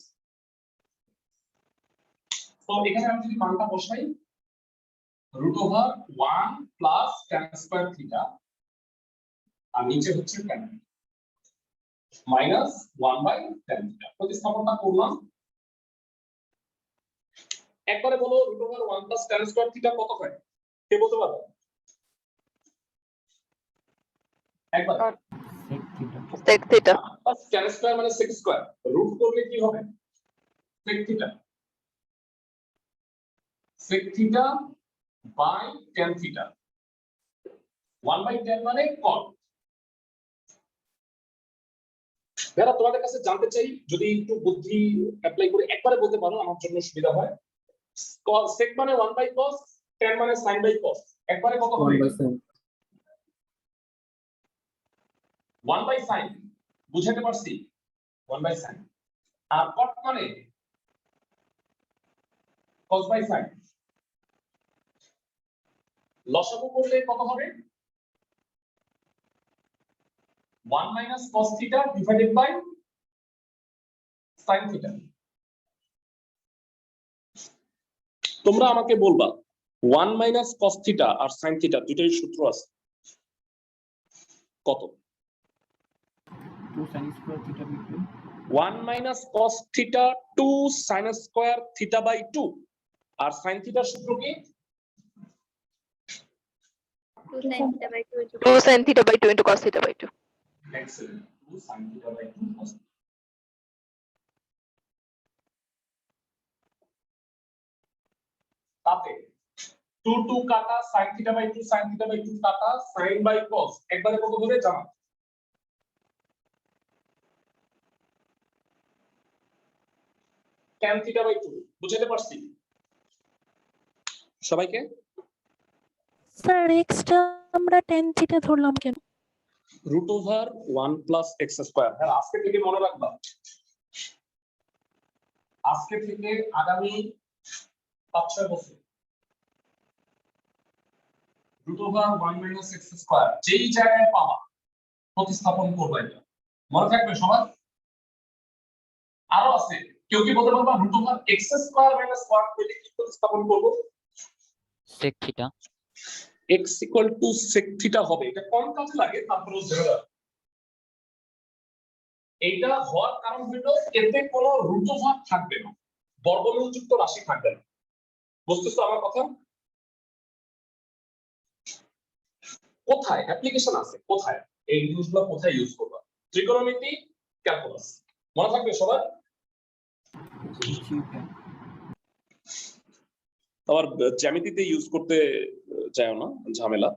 তো এখানে আমি যদি মানটা বসাই root over 1 plus tan square theta, আর নিচে হচ্ছে tan minus 1 by tan theta, প্রতিস্থাপনটা করলাম। একবারে বলো root over 1 plus tan square theta কত হয়? কে বলতে পারবে? একবার Sec theta. tan square মানে sec square, রুট করলে কি হবে? sec theta, sec theta by tan theta, 1 by tan মানে cot। যারা তোমাদের কাছে জানতে চাই, যদি একটু বুদ্ধি অ্যাপ্লাই করে একবারে বলতে পারো আমার জন্য সুবিধা হয়। sec মানে 1 by cos, tan মানে sin by cos, একবারে কত হবে? 1 by sin, বুঝাতে পারছি? 1 by sin, আর cot মানে cos by sin, লসাগু করলে কত হবে? 1 minus cos theta divided by sin theta। তোমরা আমাকে বলবা 1 minus cos theta আর sin theta দুইটারই সূত্র আছে কত? 2 sin square theta by 2, 1 minus cos theta 2 sin square theta by 2, R sin theta সূত্র কি? 2 sin theta by 2 into 2 sin theta by 2 into cos theta by 2. Excellent, 2 sin theta by 2 cos theta। তাতে 2 2 কাটা, sin theta by 2 sin theta by 2 কাটা, sin by cos একবারে কত হবে জানো? tan theta by 2, বুঝাতে পারছি সবাইকে? স্যার এক্সটা আমরা tan থিটা ধরলাম কেন? root over 1 plus x square। হ্যাঁ, আজকে থেকে মনে রাখবা, আজকে থেকে আগামী 5-6 বছর root over 1 minus x square যেই জায়গায় পাবা প্রতিস্থাপন করবে, এটা মনে থাকবে সবার। আরো আছে, কেউ কি বলতে পারবা root over x square minus 1 পেলে কি প্রতিস্থাপন করব? sec theta। x equal to sec theta হবে। এটা কোন কাজে লাগে তারপরে জেনে রাখো। এটা হওয়ার কারণ হলো এতে কোনো রুট ওভার থাকবে না, বর্গমূলযুক্ত রাশি থাকবে না। বুঝতেছো আমার কথা? কোথায় অ্যাপ্লিকেশন আছে, কোথায় এই জিনিসগুলো কোথায় ইউজ করবা? ত্রিকোণমিতি, ক্যালকুলাস, মনে থাকবে সবার। আবার জ্যামিতিতে ইউজ করতে চাও না, ঝামেলা।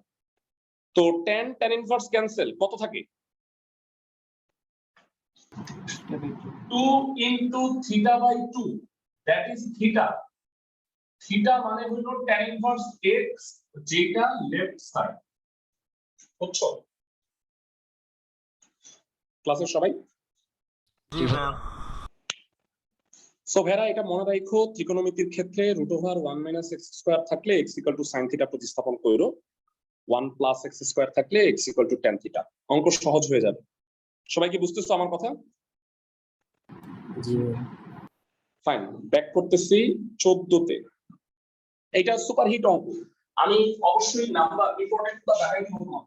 তো tan tan ইনভার্স ক্যান্সেল, কত থাকে? 2 into theta by 2, that is theta। theta মানে হলো tan ইনভার্স x, যেটা লেফট সাইড। বুঝছো ক্লাসের সবাই? জি ভাইয়া। সো ভেরা এটা মনে রাখো, ত্রিকোণমিতির ক্ষেত্রে root over 1 minus x square থাকলে x equal to sin theta প্রতিস্থাপন করো, 1 plus x square থাকলে x equal to tan theta। অঙ্ক সহজ হয়ে যাবে। সবাই কি বুঝতেছো আমার কথা? জি ফাইন, ব্যাক করতেছি 14 তে। এটা সুপার হিট অঙ্ক, আমি অবশ্যই নাম্বার ইম্পর্টেন্ট বা দেখাই দিব না।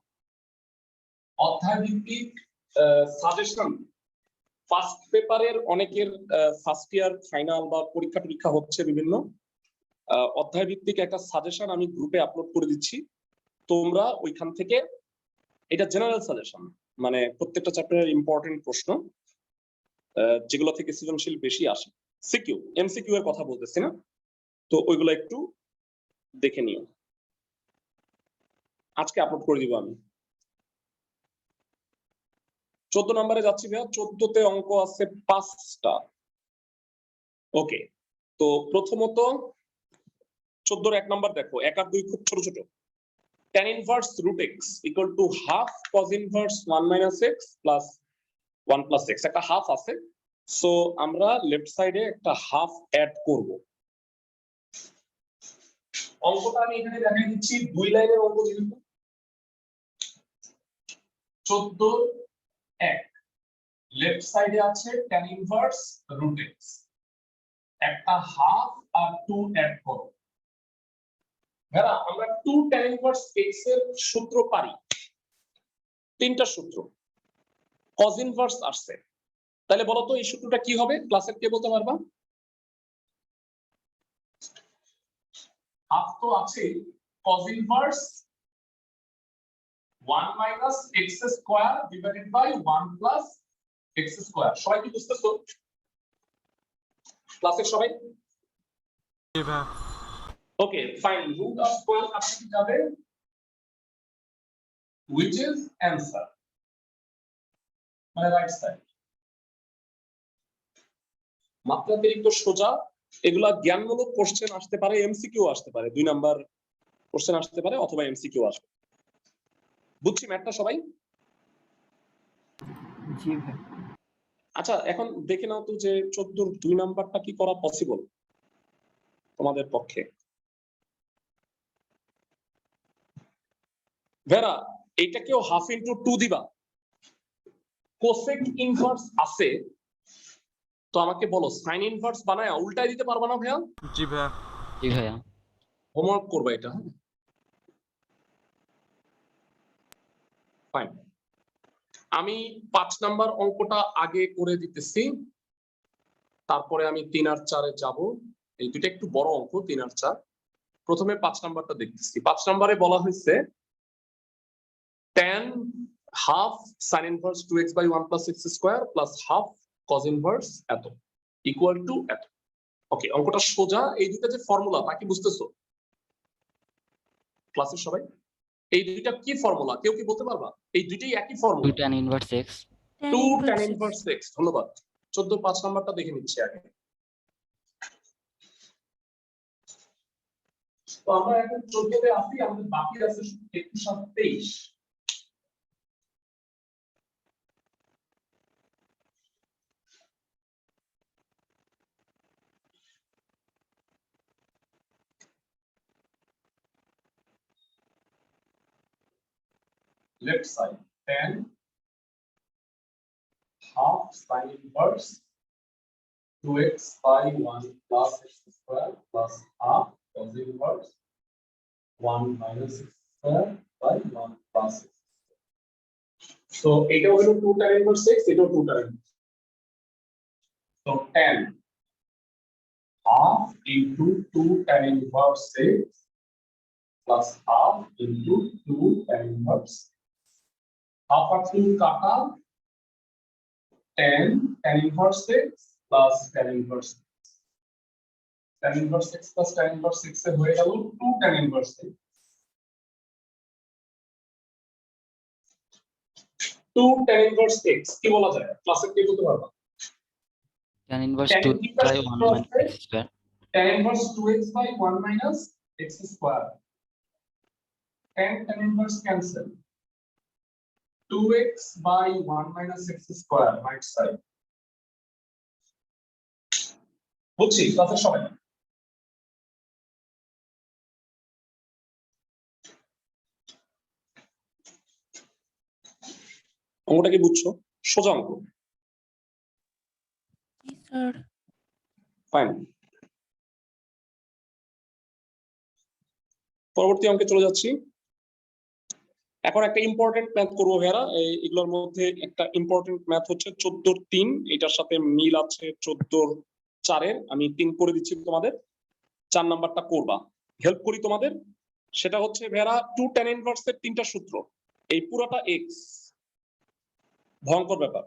অধ্যায় ভিত্তিক সাজেশন ফার্স্ট পেপারের অনেকের ফার্স্ট ইয়ার ফাইনাল বা পরীক্ষা হচ্ছে বিভিন্ন, অধ্যায় ভিত্তিক একটা সাজেশন আমি গ্রুপে আপলোড করে দিচ্ছি, তোমরা ওইখান থেকে, এটা জেনারেল সাজেশন, মানে প্রত্যেকটা চ্যাপ্টারের ইম্পর্টেন্ট প্রশ্ন যেগুলো থেকে সৃজনশীল বেশি আসে, সিকিউ এমসিকিউ এর কথা বলতেছি না, তো ওইগুলো একটু দেখে নিও। আজকে আপলোড করে দিব আমি। 14 নম্বরে যাচ্ছি ভাইয়া। 14তে অঙ্ক আছে 5টা। ওকে, তো প্রথমত 14 1 নাম্বার দেখো, 1 আর 2 খুব ছোট ছোট। tan inverse root x equal to half cos inverse 1 minus x plus 1 plus x, একটা হাফ আছে, সো আমরা লেফট সাইডে একটা হাফ অ্যাড করব। অঙ্কটা আমি এখানে দেখাই দিচ্ছি, 2 লাইনের অঙ্ক যেহেতু। 14 1 লেফট সাইডে আছে tan inverse root x, একটা হাফ আর 2 অ্যাড করব। ভাইরা আমরা 2 tan inverse x এর সূত্র পারি, 3টা সূত্র। cos inverse আসছে, তাহলে বলো তো এই সূত্রটা কি হবে? ক্লাসের কে বলতে পারবা? হাফ তো আছে, cos inverse 1 minus x square divided by 1 plus x square। সবাই কি বুঝতেছো ক্লাসের সবাই? জি ভাইয়া। Okay fine, root of square কাছে কি যাবে, which is answer, মানে রাইট সাইড। মাত্রাতিরিক্ত সোজা, এগুলা জ্ঞানমূলক কোশ্চেন আসতে পারে, এমসিকিউ আসতে পারে, 2 নাম্বার কোশ্চেন আসতে পারে অথবা এমসিকিউ আসবে। বুঝছি ম্যাথটা সবাই? জি ভাই। আচ্ছা এখন দেখে নাও তো যে 14 2 নাম্বারটা কি করা পসিবল তোমাদের পক্ষে? ভেরা এইটাকেও হাফ ইনটু 2 দিবা, কোসেক ইনভার্স আছে, তো আমাকে বলো সাইন ইনভার্স বানায় উল্টাই দিতে পারবা না ভাইয়া? জি ভাইয়া। জি ভাইয়া। হোমওয়ার্ক করবা এটা, হ্যাঁ ফাইন। আমি 5 নাম্বার অঙ্কটা আগে করে দিতেছি, তারপরে আমি 3 আর 4 এ যাব। এই দুটো একটু বড় অঙ্ক, 3 আর 4। প্রথমে 5 নাম্বারটা দেখতেছি। 5 নাম্বারে বলা হয়েছে tan half sin inverse 2x by 1 plus x square plus half cos inverse এত ইকুয়াল টু এত। ওকে, অঙ্কটা সোজা। এই দুটো যে ফর্মুলা তা কি বুঝতেছো ক্লাসের সবাই? এই দুইটা কি ফর্মুলা কেউ কি বলতে পারবা? এই দুইটাই একই 2 formula, tan inverse x 2 tan inverse x। ধন্যবাদ। 14 5 নাম্বারটা দেখে নিচ্ছি আগে। তো আমরা এখন 14 তে আসি, আমাদের বাকি আছে 21 আর 23। Left side tan half sin inverse 2x by 1 plus x square plus half cos inverse 1 minus x square by 1 plus x square. So এটা হলো 2 tan inverse x, এটাও 2 tan inverse। So tan half into 2 tan inverse x plus half into 2 tan inverse, half আর 2 কাটা, tan inverse x plus tan inverse x, tan inverse x plus tan inverse x এ হয়ে গেল 2 tan inverse x। 2 tan inverse x কি বলা যায় ক্লাসে কি বলতে পারবা? tan inverse Tan 2 inverse by 1 minus x square tan inverse 2x by 1 minus x square, tan inverse cancel, 2x by 1 minus x square right side। বুঝছি ক্লাসের সবাই? অঙ্কটা কি বুঝছো? সোজা অঙ্ক, জি স্যার। ফাইন। পরবর্তী অঙ্কে চলে যাচ্ছি। এখন একটা ইম্পর্টেন্ট ম্যাথ করবো ভাইয়ারা। এগুলোর মধ্যে একটা ইম্পর্টেন্ট ম্যাথ হচ্ছে 14 3, এটার সাথে মিল আছে 14 4 এর। আমি 3 করে দিচ্ছি তোমাদের। 4 নাম্বারটা করবা, হেল্প করি তোমাদের। সেটা হচ্ছে ভেরা 2 tan ইনভার্স এর 3টা সূত্র, এই পুরোটা x, ভয়ঙ্কর ব্যাপার।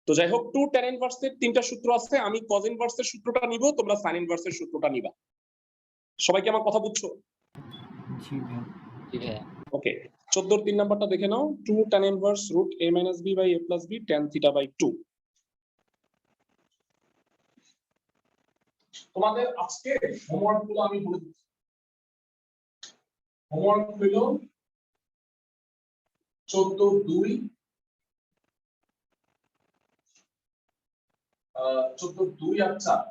তো যাই হোক 2 tan ইনভার্স এর 3টা সূত্র আছে, আমি cos ইনভার্স এর সূত্রটা নিব, তোমরা sin ইনভার্স এর সূত্রটা নিবা। সবাই কি আমার কথা বুঝছো? জি ভাইয়া। জি ভাইয়া। ওকে, 14 3 নাম্বারটা দেখে নাও। 2 tan inverse root a minus b by a plus b tan theta by 2। তোমাদের আজকে হোমওয়ার্ক গুলো আমি বলে দিচ্ছি। হোমওয়ার্ক হলো 14 2 14 2 আর 4,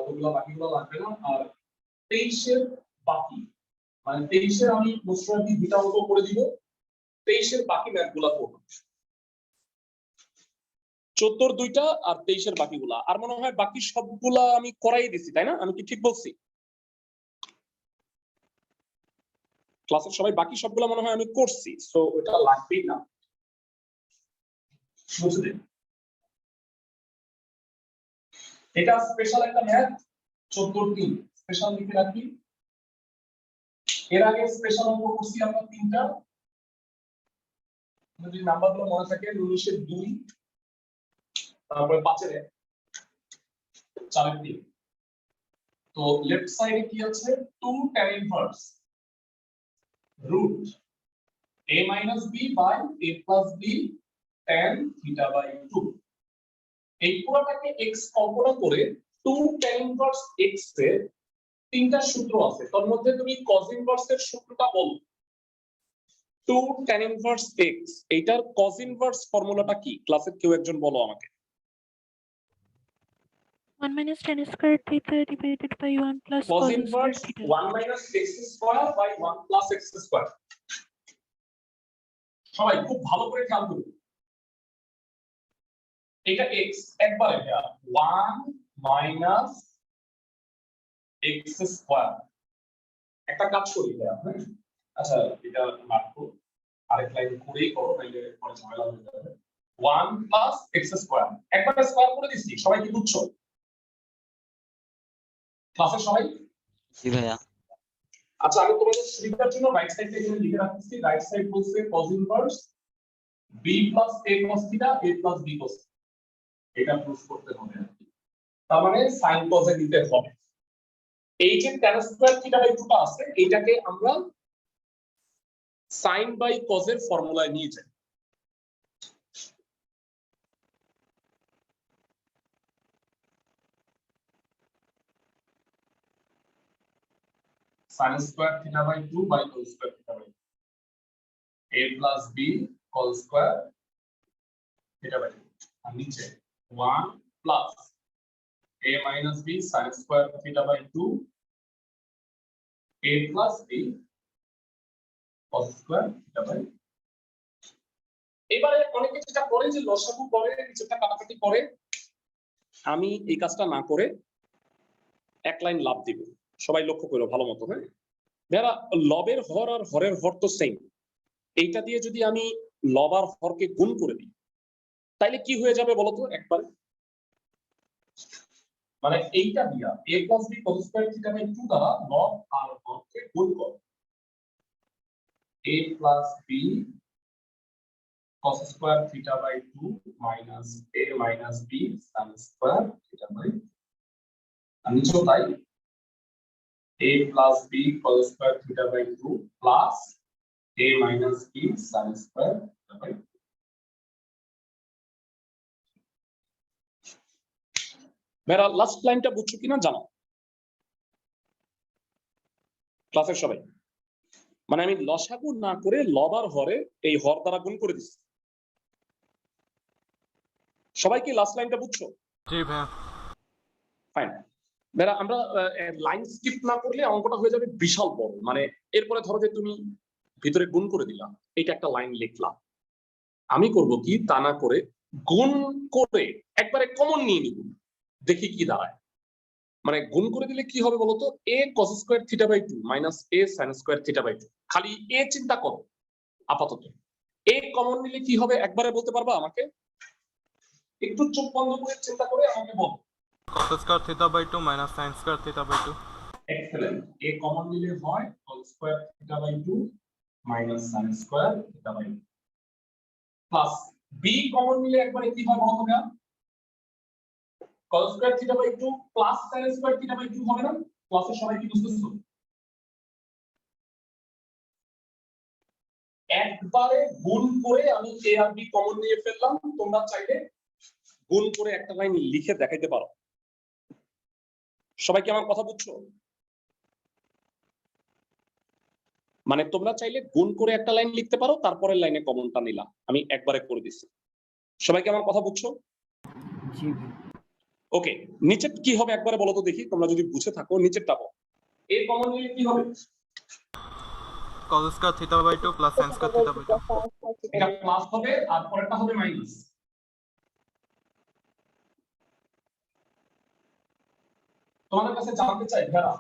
ওগুলো বাকিগুলো লাগবে না। আর 23 এর বাকি, মানে 23 এর আমি মোস্টলি দুটা অঙ্ক করে দিব, 23 এর বাকি ম্যাথগুলো করব। 14 এর দুইটা আর 23 এর বাকিগুলা, আর মনে হয় বাকি সবগুলা আমি করাই দিছি, তাই না? আমি কি ঠিক বলছি? ক্লাসের সবাই বাকি সবগুলা মনে হয় আমি করছি, সো এটা লাগবেই না, বুঝলেন? এটা স্পেশাল একটা ম্যাথ 14 3, স্পেশাল লিখে রাখি। এর আগে স্পেশাল অঙ্ক করছি আমরা 3টা, যদি নাম্বারগুলো মনে থাকে, 19 এর 2, তারপরে 5 এর 1, 4 এর 3। তো লেফট সাইডে কি আছে? 2 tan inverse root a minus b by a plus b tan theta by 2। এই পুরোটাকে x কল্পনা করে 2 tan ইনভার্স x এর 3টা সূত্র আছে, তার মধ্যে তুমি cos ইনভার্স এর সূত্রটা বলো। 2 tan ইনভার্স x, এইটার cos ইনভার্স ফর্মুলাটা কি? ক্লাসের কেউ একজন বলো আমাকে। 1 minus tan square theta divided by 1 plus cos cos square inverse theta. 1 minus x square by 1 plus x square. সবাই খুব ভালো করে খেয়াল করুন, এটা x, একবার এটা 1 minus x স্কয়ার। একটা কাজ করি এটা, হ্যাঁ? আচ্ছা, এটা মার্কো আরেক লাইন করেই করো, নাইলে পরে ঝামেলা হয়ে যাবে। 1 plus x স্কয়ার, একবার স্কয়ার করে দিচ্ছি। সবাই কি বুঝছো? ক্লাসের সবাই? জি ভাইয়া। আচ্ছা, আমি তোমাদের সুবিধার জন্য রাইট সাইডে এখানে লিখে রাখছি। রাইট সাইড বলছে cos inverse b plus a cos theta a plus b cos theta, এটা প্রুফ করতে হবে। তার মানে sin cos এ দিতে হবে। এই যে tan স্কয়ার থিটা বাই 2 টা আছে, এটাকে আমরা sin বাই cos এর ফর্মুলায় নিয়ে যাই। sin square theta by 2 by cos square theta by 2, a plus b cos square theta by 2, আর নিচে 1 plus a minus b sin square theta by 2 a plus b cos square theta by 2। এবারে অনেকে যেটা করে যে লসাগু করে, নিচেটা কাটাকাটি করে, আমি এই কাজটা না করে এক লাইন লাভ দিব। সবাই লক্ষ্য করো ভালো মতো, হ্যাঁ? যারা লবের হর আর হরের হর তো সেম, এইটা দিয়ে যদি আমি লব আর হরকে গুণ করে দিই, তাইলে কি হয়ে যাবে বলতো একবার? মানে এইটা দিয়া a plus b cos square theta by 2 দ্বারা লব আর হরকে গুণ করো। a plus b cos square theta by 2 minus a minus b sin square theta by 2, আর নিচেও তাই, a plus b cos square theta by 2 plus a minus b sin square theta by 2। Mera last লাইনটা বুঝছো কিনা জানো ক্লাসের সবাই? মানে আমি লসাগু না করে লব আর হরে এই হর দ্বারা গুণ করে দিচ্ছি। সবাই কি লাস্ট লাইনটা বুঝছো? জি ভাইয়া। ফাইন। মেরা আমরা লাইন স্কিপ না করলে অঙ্কটা হয়ে যাবে বিশাল বড়। মানে এরপরে ধরো যে তুমি ভিতরে গুণ করে দিলাম, এটা একটা লাইন লিখলাম, আমি করব কি তা না করে গুণ করে একবারে কমন নিয়ে নিব, দেখি কি দাঁড়ায়। মানে গুণ করে দিলে কি হবে বলতো? a cos square theta by 2 minus a sin square theta by 2। খালি a চিন্তা করো আপাতত, a কমন নিলে কি হবে একবারে বলতে পারবা আমাকে? একটু চোখ বন্ধ করে চিন্তা করে আমাকে বলো। cos square theta by 2 minus sin square theta by 2. Excellent. A common নিলে হয় cos square theta by 2 minus sin square theta by 2 plus b common নিলে একবারে কি হয় বলতো না? cos square theta by 2 plus sin square theta by 2 হবে না? ক্লাসে সবাই কি বুঝতেছো? একবারে গুণ করে আমি এ আর বি কমন নিয়ে ফেললাম। তোমরা চাইলে গুণ করে একটা লাইন লিখে দেখাইতে পারো। সবাই কি আমার কথা বুঝছো? মানে তোমরা চাইলে গুণ করে একটা লাইন লিখতে পারো, তারপরের লাইনে কমনটা নিলাম। আমি একবারে করে দিছি। সবাই কি আমার কথা বুঝছো? জি ভাই। ওকে, নিচের কি হবে একবারে বলো তো দেখি, তোমরা যদি বুঝে থাকো নিচেরটা বলো। এ কমন নিলে কি হবে? cos square theta by 2 plus sin square theta by 2. এটা প্লাস হবে আর পরেরটা হবে মাইনাস। তোমাদের কাছে জানতে চাই ভাইরা,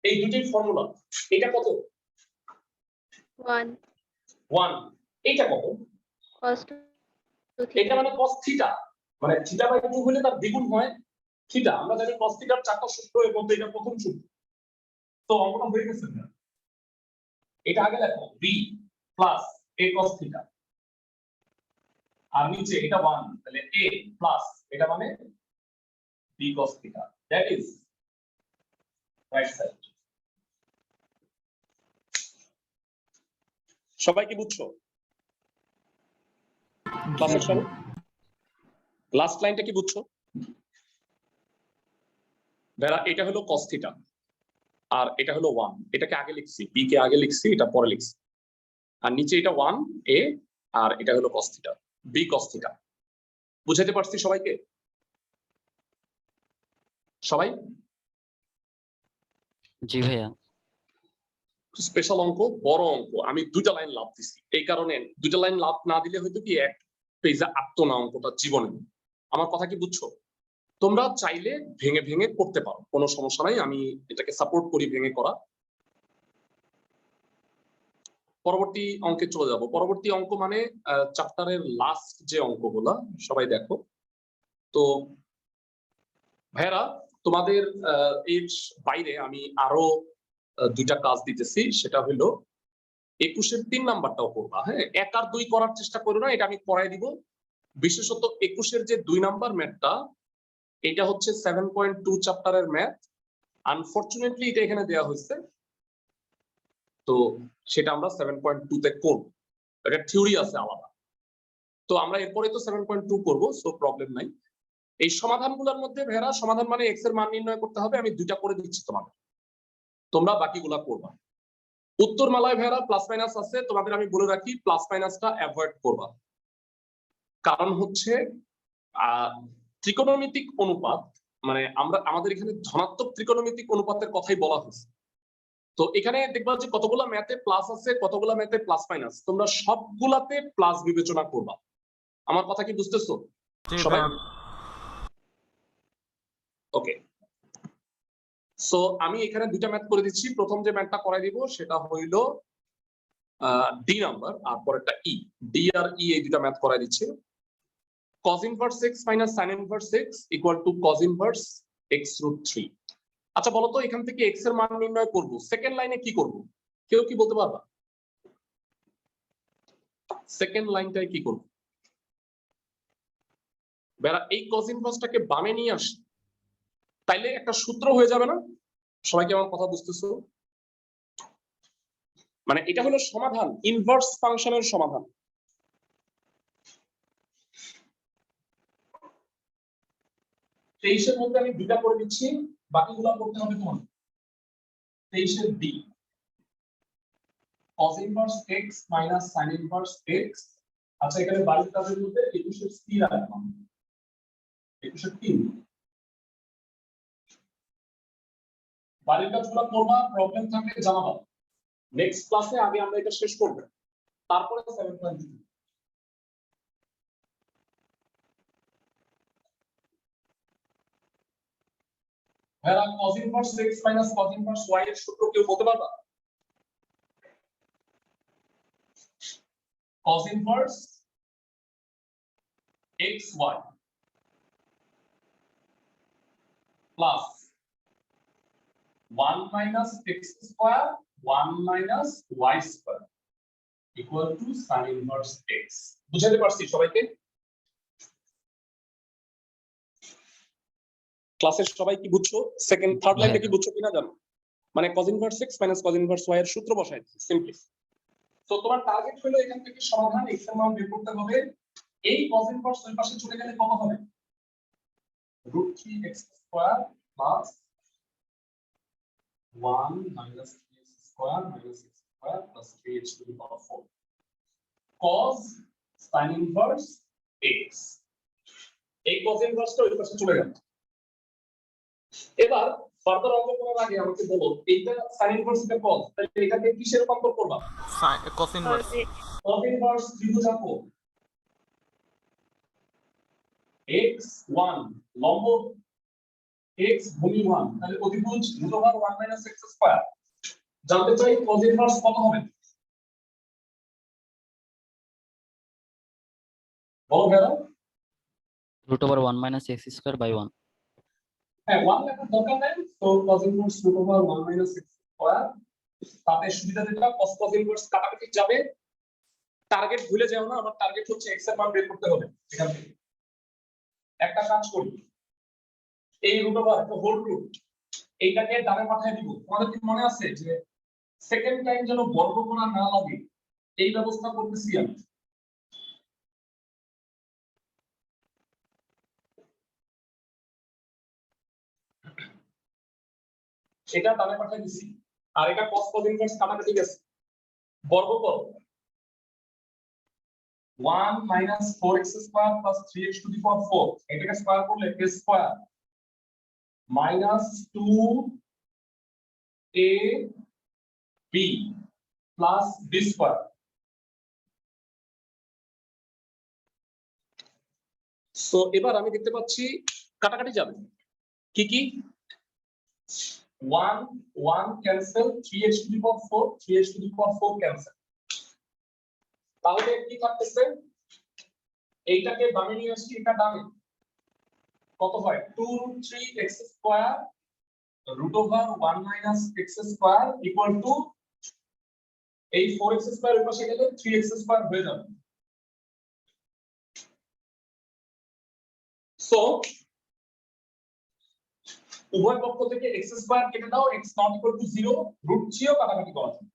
এই দুটির ফর্মুলা, এটা কত? 1 1। এটা কত? cos 2 এটা theta মানে cos থিটা, মানে থিটা বাই 2 হলে তার দ্বিগুণ হয় থিটা। আমরা জানি cos থিটার চারটা সূত্র, এর মধ্যে এটা প্রথম সূত্র। তো অঙ্কটা হয়ে গেছে না? এটা আগে লেখো b plus a cos theta, আর নিচে এটা 1, তাহলে a প্লাস এটা মানে b cos theta, that is right side. সবাই কি বুঝছো? ক্লাসের সবাই লাস্ট লাইনটা কি বুঝছো? ভাইরা এটা হলো cos থিটা আর এটা হলো 1, এটাকে আগে লিখছি, b কে আগে লিখছি, এটা পরে লিখছি, আর নিচে এটা 1 a আর এটা হলো cos theta, b cos theta. বুঝাইতে পারছি সবাইকে? সবাই জি ভাইয়া। স্পেশাল অঙ্ক, বড় অঙ্ক, আমি দুইটা লাইন লাভ দিছি। এই কারণে দুইটা লাইন লাভ না দিলে হয়তো কি এক পেজে আটতো না অঙ্কটা জীবনে। আমার কথা কি বুঝছো? তোমরা চাইলে ভেঙে ভেঙে করতে পারো, কোনো সমস্যা নাই, আমি এটাকে সাপোর্ট করি ভেঙে করা। পরবর্তী অঙ্কে চলে যাব। পরবর্তী অঙ্ক মানে চ্যাপ্টারের লাস্ট যে অঙ্কগুলা, সবাই দেখো তো ভাইরা। তোমাদের এর বাইরে আমি আরো দুইটা কাজ দিতেছি, সেটা হলো 21-এর 3 নাম্বারটাও করবা। হ্যাঁ, 1 আর 2 করার চেষ্টা করো না, এটা আমি পড়াই দিব। বিশেষত 21-এর যে 2 নাম্বার ম্যাথটা, এটা হচ্ছে 7.2 চ্যাপ্টারের ম্যাথ। আনফরচুনেটলি এটা এখানে দেওয়া হয়েছে, তো সেটা আমরা 7.2 তে করব। এটা থিওরি আছে আলাদা, তো আমরা এরপরে তো 7.2 করব, সো প্রবলেম নাই। এই সমাধানগুলোর মধ্যে ভেরা সমাধান মানে এক্স এর মান নির্ণয় করতে হবে, আমি দুইটা করে দিচ্ছি তোমাদের, তোমরা বাকিগুলা করবা। উত্তরমালায় ভেরা প্লাস মাইনাস আছে, তোমাদের আমি বলে রাখি প্লাস মাইনাসটা অ্যাভয়েড করবা। কারণ হচ্ছে ত্রিকোণমিতিক অনুপাত, মানে আমাদের এখানে ধনাত্মক ত্রিকোণমিতিক অনুপাতের কথাই বলা হয়েছে। তো এখানে দেখবা যে কতগুলা ম্যাথে প্লাস আছে, কতগুলা ম্যাথে প্লাস মাইনাস, তোমরা সবগুলাতে প্লাস বিবেচনা করবা। আমার কথা কি বুঝতেছো জি সবাই? ভাইয়া। ওকে, সো আমি এখানে দুইটা ম্যাথ করে দিচ্ছি। প্রথম যে ম্যাথটা করাই দিব সেটা হইল ডি নাম্বার, আর পরেরটা ই। ডি আর ই এই দুইটা ম্যাথ করাই দিচ্ছি। cos inverse x minus sin inverse x equal to cos inverse x root 3। আচ্ছা বলো তো, এখান থেকে x এর মান নির্ণয় করব, সেকেন্ড লাইনে কি করব? কেউ কি বলতে পারবা? সেকেন্ড লাইনটায় কি করব? বেরা এই cos ইনভার্সটাকে বামে নিয়ে আসি, তাইলে একটা সূত্র হয়ে যাবে না? সবাই কি আমার কথা বুঝতেছো? মানে এটা হলো সমাধান, ইনভার্স ফাংশনের সমাধান। তেইশের মধ্যে আমি দুইটা করে দিচ্ছি, বাকিগুলো করতে হবে তোমার। 23-এর D, cos inverse x minus sin inverse x। আচ্ছা এখানে বাড়ির কাজের মধ্যে 21-এর সি রাখলাম, 21-এর 3। বাড়ির কাজগুলো করবা, প্রবলেম থাকলে জানাবা। নেক্সট ক্লাসে আগে আমরা এটা শেষ করব, তারপরে 7.2। ভাইরা cos inverse x minus cos inverse y এর সূত্র কেউ বলতে পারবা? cos inverse xy plus 1 minus x square 1 minus y square equal to sin inverse x বুঝাতে পারছি সবাইকে ক্লাসের সবাই কি বুঝছো সেকেন্ড থার্ড লাইনটা কি বুঝছো কিনা জানো মানে cos inverse x minus cos inverse y এর সূত্র বসাই দিচ্ছি সিম্পলি তো তোমার টার্গেট হলো এখান থেকে সমাধান x এর মান বের করতে হবে এই cos inverse ওই পাশে চলে গেলে কত হবে √3x square plus 1 minus 3x square minus x square plus 3h to the power 4 cos sin inverse x এই cos inverse টা ওই পাশে চলে গেল এবার ফার্দার অঙ্ক করার আগে আমাকে বলো এইটা sin inverse এটা cos তাহলে এটাকে কিসে রূপান্তর করবা cos inverse cos inverse ত্রিভুজ আঁকো x1 লম্ব x ভূমি 1 তাহলে অতিভুজ √1 - x স্কয়ার জানতে চাই cos inverse কত হবে বলো ভাইরা √1 minus x square by 1. হ্যাঁ 1 লেখার দরকার নেই তো cos inverse √1 - x স্কয়ার তাতে সুবিধা যেটা cos inverse কাটাকাটি যাবে টার্গেট ভুলে যাও না আমার টার্গেট হচ্ছে x এর মান বের করতে হবে এখান থেকে একটা কাজ করি এই √1 একটা হোল রুট এইটাকে ডানে পাঠিয়ে দিব তোমাদের কি মনে আছে যে সেকেন্ড টাইম যেন বর্গ করা না লাগে এই ব্যবস্থা করতেছি আমি এটা ডানে পাঠিয়ে দিছি আর এটা cos ইনভার্স কাটাকাটি গেছে বর্গ করো 1 minus 4x square plus 3x to the power 4 এটাকে স্কয়ার করলে x square minus 2ab plus b square so এবার আমি দেখতে পাচ্ছি কাটাকাটি যাবে কি কি 1 1 cancel 3x to the power 4 3x to the power 4 cancel তাহলে কি থাকতেছে এইটাকে বামে নিয়ে আসি এটা ডানে কত হয় 2√3x square √1 - x square equal to এই 4x স্কয়ার এর পাশে গেলে 3x স্কয়ার হয়ে যাবে সো উভয় পক্ষ থেকে x স্কয়ার কেটে দাও x not equal to 0 √3 ও কাটাকাটি করা যায়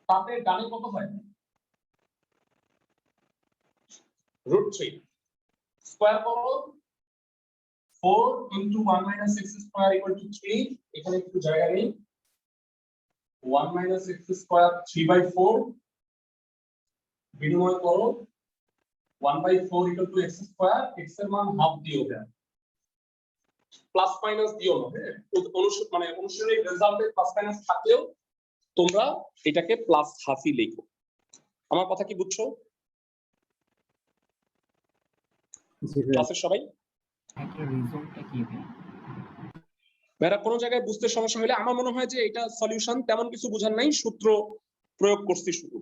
তাতে ডানে কত হয় √3 স্কয়ার করো 4 into 1 - x square equal to 3 এখানে একটু জায়গা নেই 1 - x square 3/4 বিনিময় করো 1/4 equal to x square x এর মান হাফ দিও দেন প্লাস মাইনাস দিও না হ্যাঁ অনুশীলনের রেজাল্টে প্লাস মাইনাস থাকলেও তোমরা এটাকে প্লাস হাফই লিখো আমার কথা কি বুঝছো ক্লাসের সবাই একটা রিজনটা কি ভাই ভাইরা কোন জায়গায় বুঝতে সমস্যা হলে আমার মনে হয় যে এটা সলিউশন তেমন কিছু বোঝার নাই সূত্র প্রয়োগ করছি শুধু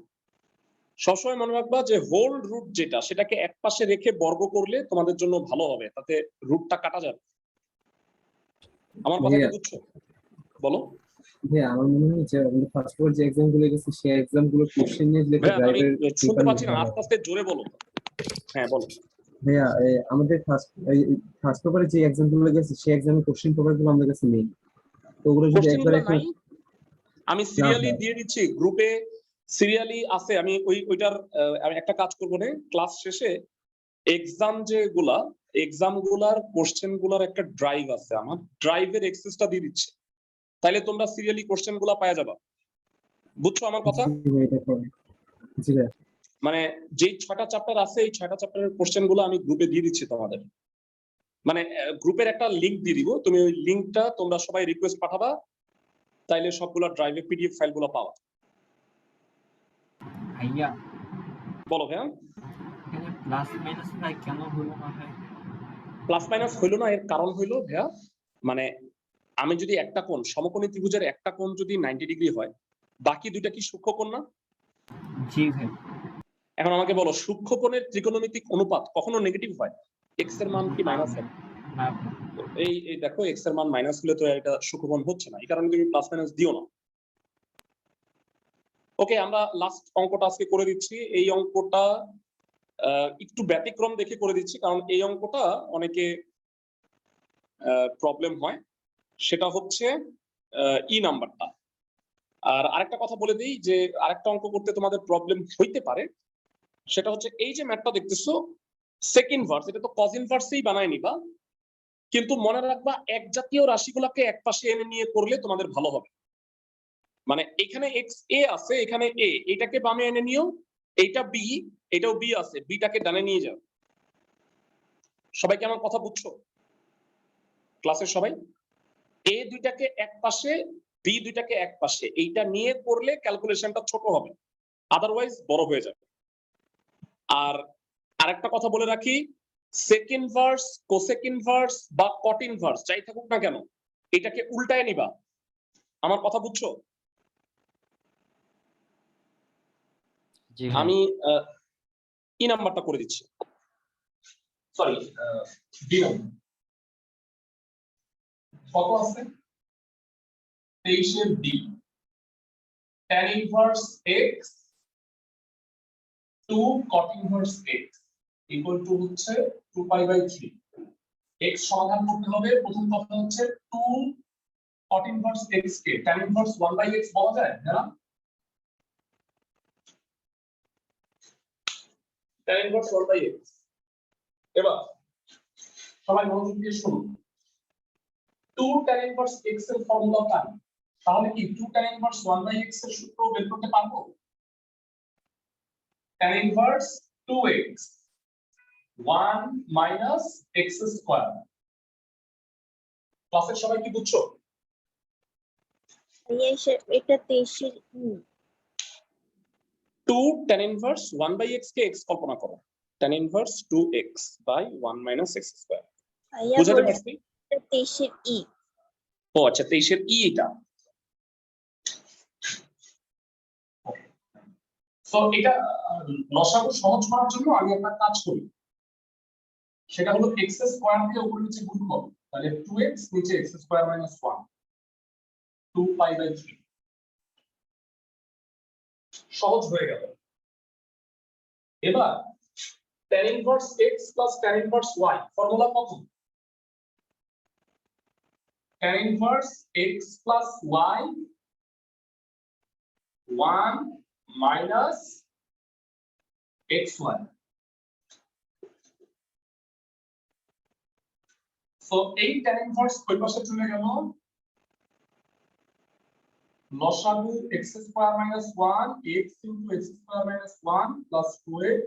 সবসময় মনে রাখবা যে হোল রুট যেটা সেটাকে এক পাশে রেখে বর্গ করলে তোমাদের জন্য ভালো হবে তাতে রুটটা কাটা যাবে আমার কথা কি বুঝছো বলো ভাইয়া আমার মনে হয় যে আমাদের ফার্স্ট ইয়ার যে এক্সাম গুলো গেছে সেই এক্সাম গুলো কোশ্চেন নিয়ে লিখে ভাইয়া আমি ড্রাইভের শুনতে পাচ্ছি না আস্তে আস্তে জোরে বলো হ্যাঁ বলো ভাইয়া আমাদের ফার্স্ট পেপারে যে এক্সাম গুলো গেছে সেই এক্সামের কোশ্চেন পেপার গুলো আমাদের কাছে নেই তো ওগুলো যদি একবার নাই আমি সিরিয়ালি দিয়ে দিচ্ছি গ্রুপে সিরিয়ালি আছে আমি ওইটার আমি একটা কাজ করব না ক্লাস শেষে এক্সাম গুলার কোশ্চেন গুলার একটা ড্রাইভ আছে আমার ড্রাইভের অ্যাক্সেসটা দিয়ে দিচ্ছি তাইলে তোমরা সিরিয়ালি কোশ্চেন গুলা পাওয়া যাবে বুঝছো আমার কথা জি ভাই মানে যে 6টা চ্যাপ্টার আছে এই 6টা চ্যাপ্টারের কোশ্চেন গুলো আমি গ্রুপে দিয়ে দিচ্ছি তোমাদের মানে গ্রুপের একটা লিংক দিয়ে দিব তুমি ওই লিংকটা তোমরা সবাই রিকোয়েস্ট পাঠাবা তাইলে সবগুলা ড্রাইভে পিডিএফ ফাইলগুলো পাওয়া ভাইয়া বলো ভাইয়া এখানে প্লাস মাইনাস ভাই কেন হলো না ভাই প্লাস মাইনাস হইলো না এর কারণ হইলো ভাইয়া মানে আমি যদি একটা কোণ সমকোণী ত্রিভুজের একটা কোণ যদি 90 ডিগ্রি হয় বাকি দুইটা কি সূক্ষ্মকোণ না জি ভাই এখন আমাকে বলো সূক্ষ্মকোণের ত্রিকোণমিতিক অনুপাত কখনো নেগেটিভ হয় x এর মান কি মাইনাস হয় হ্যাঁ তো এই এই দেখো x এর মান মাইনাস হলে তো এটা সুখবন হচ্ছে না, এই কারণে তুমি প্লাস মাইনাস দিও না। ওকে, আমরা লাস্ট অঙ্কটা আজকে করে দিচ্ছি। এই অঙ্কটা একটু ব্যতিক্রম দেখে করে দিচ্ছি, কারণ এই অঙ্কটা অনেকে প্রবলেম হয়। সেটা হচ্ছে ই নাম্বারটা। আর আরেকটা কথা বলে দিই যে আরেকটা অঙ্ক করতে তোমাদের প্রবলেম হইতে পারে, সেটা হচ্ছে এই যে ম্যাথটা দেখতেছো সেকেন্ড ভার্স, এটা তো কজ ইনভার্সেই বানায় নিবা, কিন্তু মনে রাখবা এক জাতীয় রাশিগুলোকে এক পাশে এনে নিয়ে করলে তোমাদের ভালো হবে। মানে এখানে এক্স এ আছে, এখানে এ, এটাকে বামে এনে নিও, এইটা বি, এটাও বি আছে, বিটাকে ডানে নিয়ে যাও। সবাই কি আমার কথা বুঝছো ক্লাসের সবাই? এ দুইটাকে এক পাশে, বি দুইটাকে এক পাশে, এইটা নিয়ে করলে ক্যালকুলেশনটা ছোট হবে, আদারওয়াইজ বড় হয়ে যাবে। আর আরেকটা কথা বলে রাখি, সেক ইনভার্স, কোসেক ইনভার্স বা কট ইনভার্স যাই থাকুক না কেন, এটাকে উল্টায় নিবা। আমার কথা বুঝছো? জি ভাই। আমি ই নাম্বারটা করে দিচ্ছি, সরি ডি নাম্বার। কত আছে? 23 এর D, tan inverse x 2 cot inverse x equal to হচ্ছে 2π/3। x সমাধান করতে হবে। প্রথম কথা হচ্ছে 2 cot ইনভার্স x কে tan ইনভার্স 1/x বলা যায় না? tan inverse 1/x। এবার সবাই মনোযোগ দিয়ে শুনুন। 2 tan ইনভার্স x এর ফর্মুলা জানি, তাহলে কি 2 tan ইনভার্স 1/x এর সূত্র বের করতে পারবো? tan inverse 2x 1 minus x square. ক্লাসের সবাই কি বুঝছো? এটা 23 2 tan ইনভার্স 1/x কে x কল্পনা করো, tan inverse 2x by 1 minus x square. বুঝাতে পারছি? 23 এর ই। ও আচ্ছা, 23 এর ই এটা। সো এটা লসাগু সহজ করার জন্য আমি একটা কাজ করি, সেটা হলো x স্কয়ার দিয়ে উপরে নিচে গুণ করো, তাহলে 2x নিচে x স্কয়ার মাইনাস 1 2π/3 সহজ হয়ে গেল। এবার tan inverse x plus tan inverse y formula কত? tan inverse x plus y 1 minus xy। So এই tan ইনভার্স ওই পাশে চলে গেল, লসাগু x square minus 1 x into x square minus 1 plus 2x,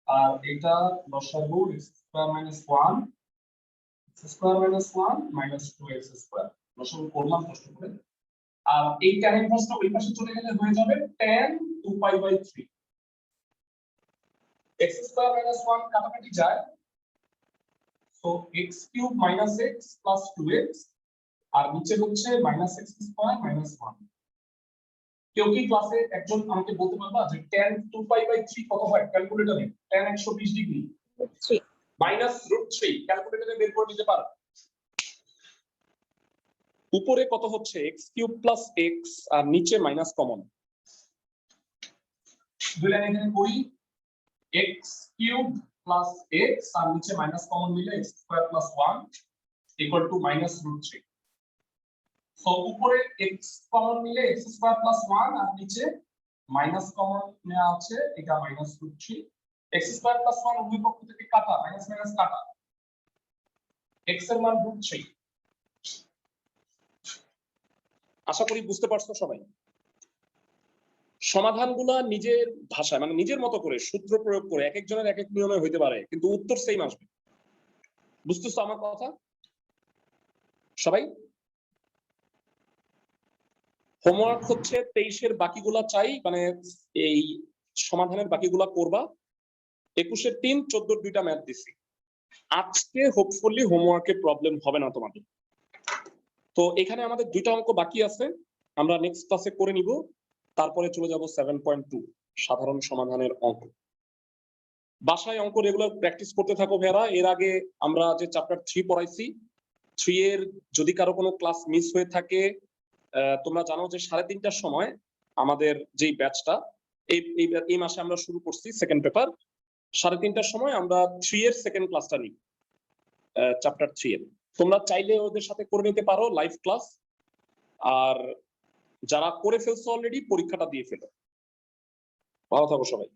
আর এটা লসাগু x square minus 1 x square minus 1 minus 2x square. লসাগু করলাম কষ্ট করে। আর এই tan ইনভার্সটা ওই পাশে চলে গেলে হয়ে যাবে tan 2π/3। x স্কয়ার মাইনাস 1 কাটাকাটি যায়, so x cube minus x plus 2x, আর নিচে হচ্ছে মাইনাস x স্কয়ার মাইনাস 1। কেউ কি ক্লাসে একজন আমাকে বলতে পারবা যে tan 2π/3 কত হয় ক্যালকুলেটরে? tan 120 ডিগ্রি মাইনাস √3 ক্যালকুলেটরে বের করে নিতে পারো। উপরে কত হচ্ছে x কিউব প্লাস x, আর নিচে মাইনাস কমন, দুই লাইন এখানে করি, x কিউব প্লাস x আর নিচে মাইনাস কমন নিলে x square plus 1 equal to minus √3। So উপরে x কমন নিলে x স্কয়ার প্লাস 1 আর নিচে মাইনাস কমন নেওয়া আছে, এটা মাইনাস √3। x স্কয়ার প্লাস 1 উভয় পক্ষ থেকে কাটা, মাইনাস মাইনাস কাটা, x এর মান √3। আশা করি বুঝতে পারছো সবাই। সমাধানগুলো নিজের ভাষায় মানে নিজের মতো করে সূত্র প্রয়োগ করে এক একজনের এক এক নিয়মে হইতে পারে, কিন্তু উত্তর সেম আসবে। বুঝতেছো আমার কথা সবাই? হোমওয়ার্ক হচ্ছে 23 এর বাকিগুলা চাই, মানে এই সমাধানের বাকিগুলা করবা। 21 এর 3, 14 এর 2টা ম্যাথ দিছি। আজকে হোপফুলি হোমওয়ার্কে প্রবলেম হবে না তোমাদের। তো এখানে আমাদের 2টা অঙ্ক বাকি আছে, আমরা নেক্সট ক্লাসে করে নিব। তারপরে চলে যাব 7.2 সাধারণ সমাধানের অঙ্ক। বাসায় অঙ্ক রেগুলার প্র্যাকটিস করতে থাকো ভাইয়ারা। এর আগে আমরা যে চ্যাপ্টার 3 পড়াইছি, 3 এর যদি কারো কোনো ক্লাস মিস হয়ে থাকে, তোমরা জানো যে 3:30টার সময় আমাদের যেই ব্যাচটা এই মাসে আমরা শুরু করছি সেকেন্ড পেপার, 3:30টার সময় আমরা 3 এর সেকেন্ড ক্লাসটা নিই, চ্যাপ্টার 3 এর। তোমরা চাইলে ওদের সাথে করে নিতে পারো লাইভ ক্লাস, আর যারা করে ফেলছো অলরেডি পরীক্ষাটা দিয়ে ফেলো। ভালো থাকো সবাই।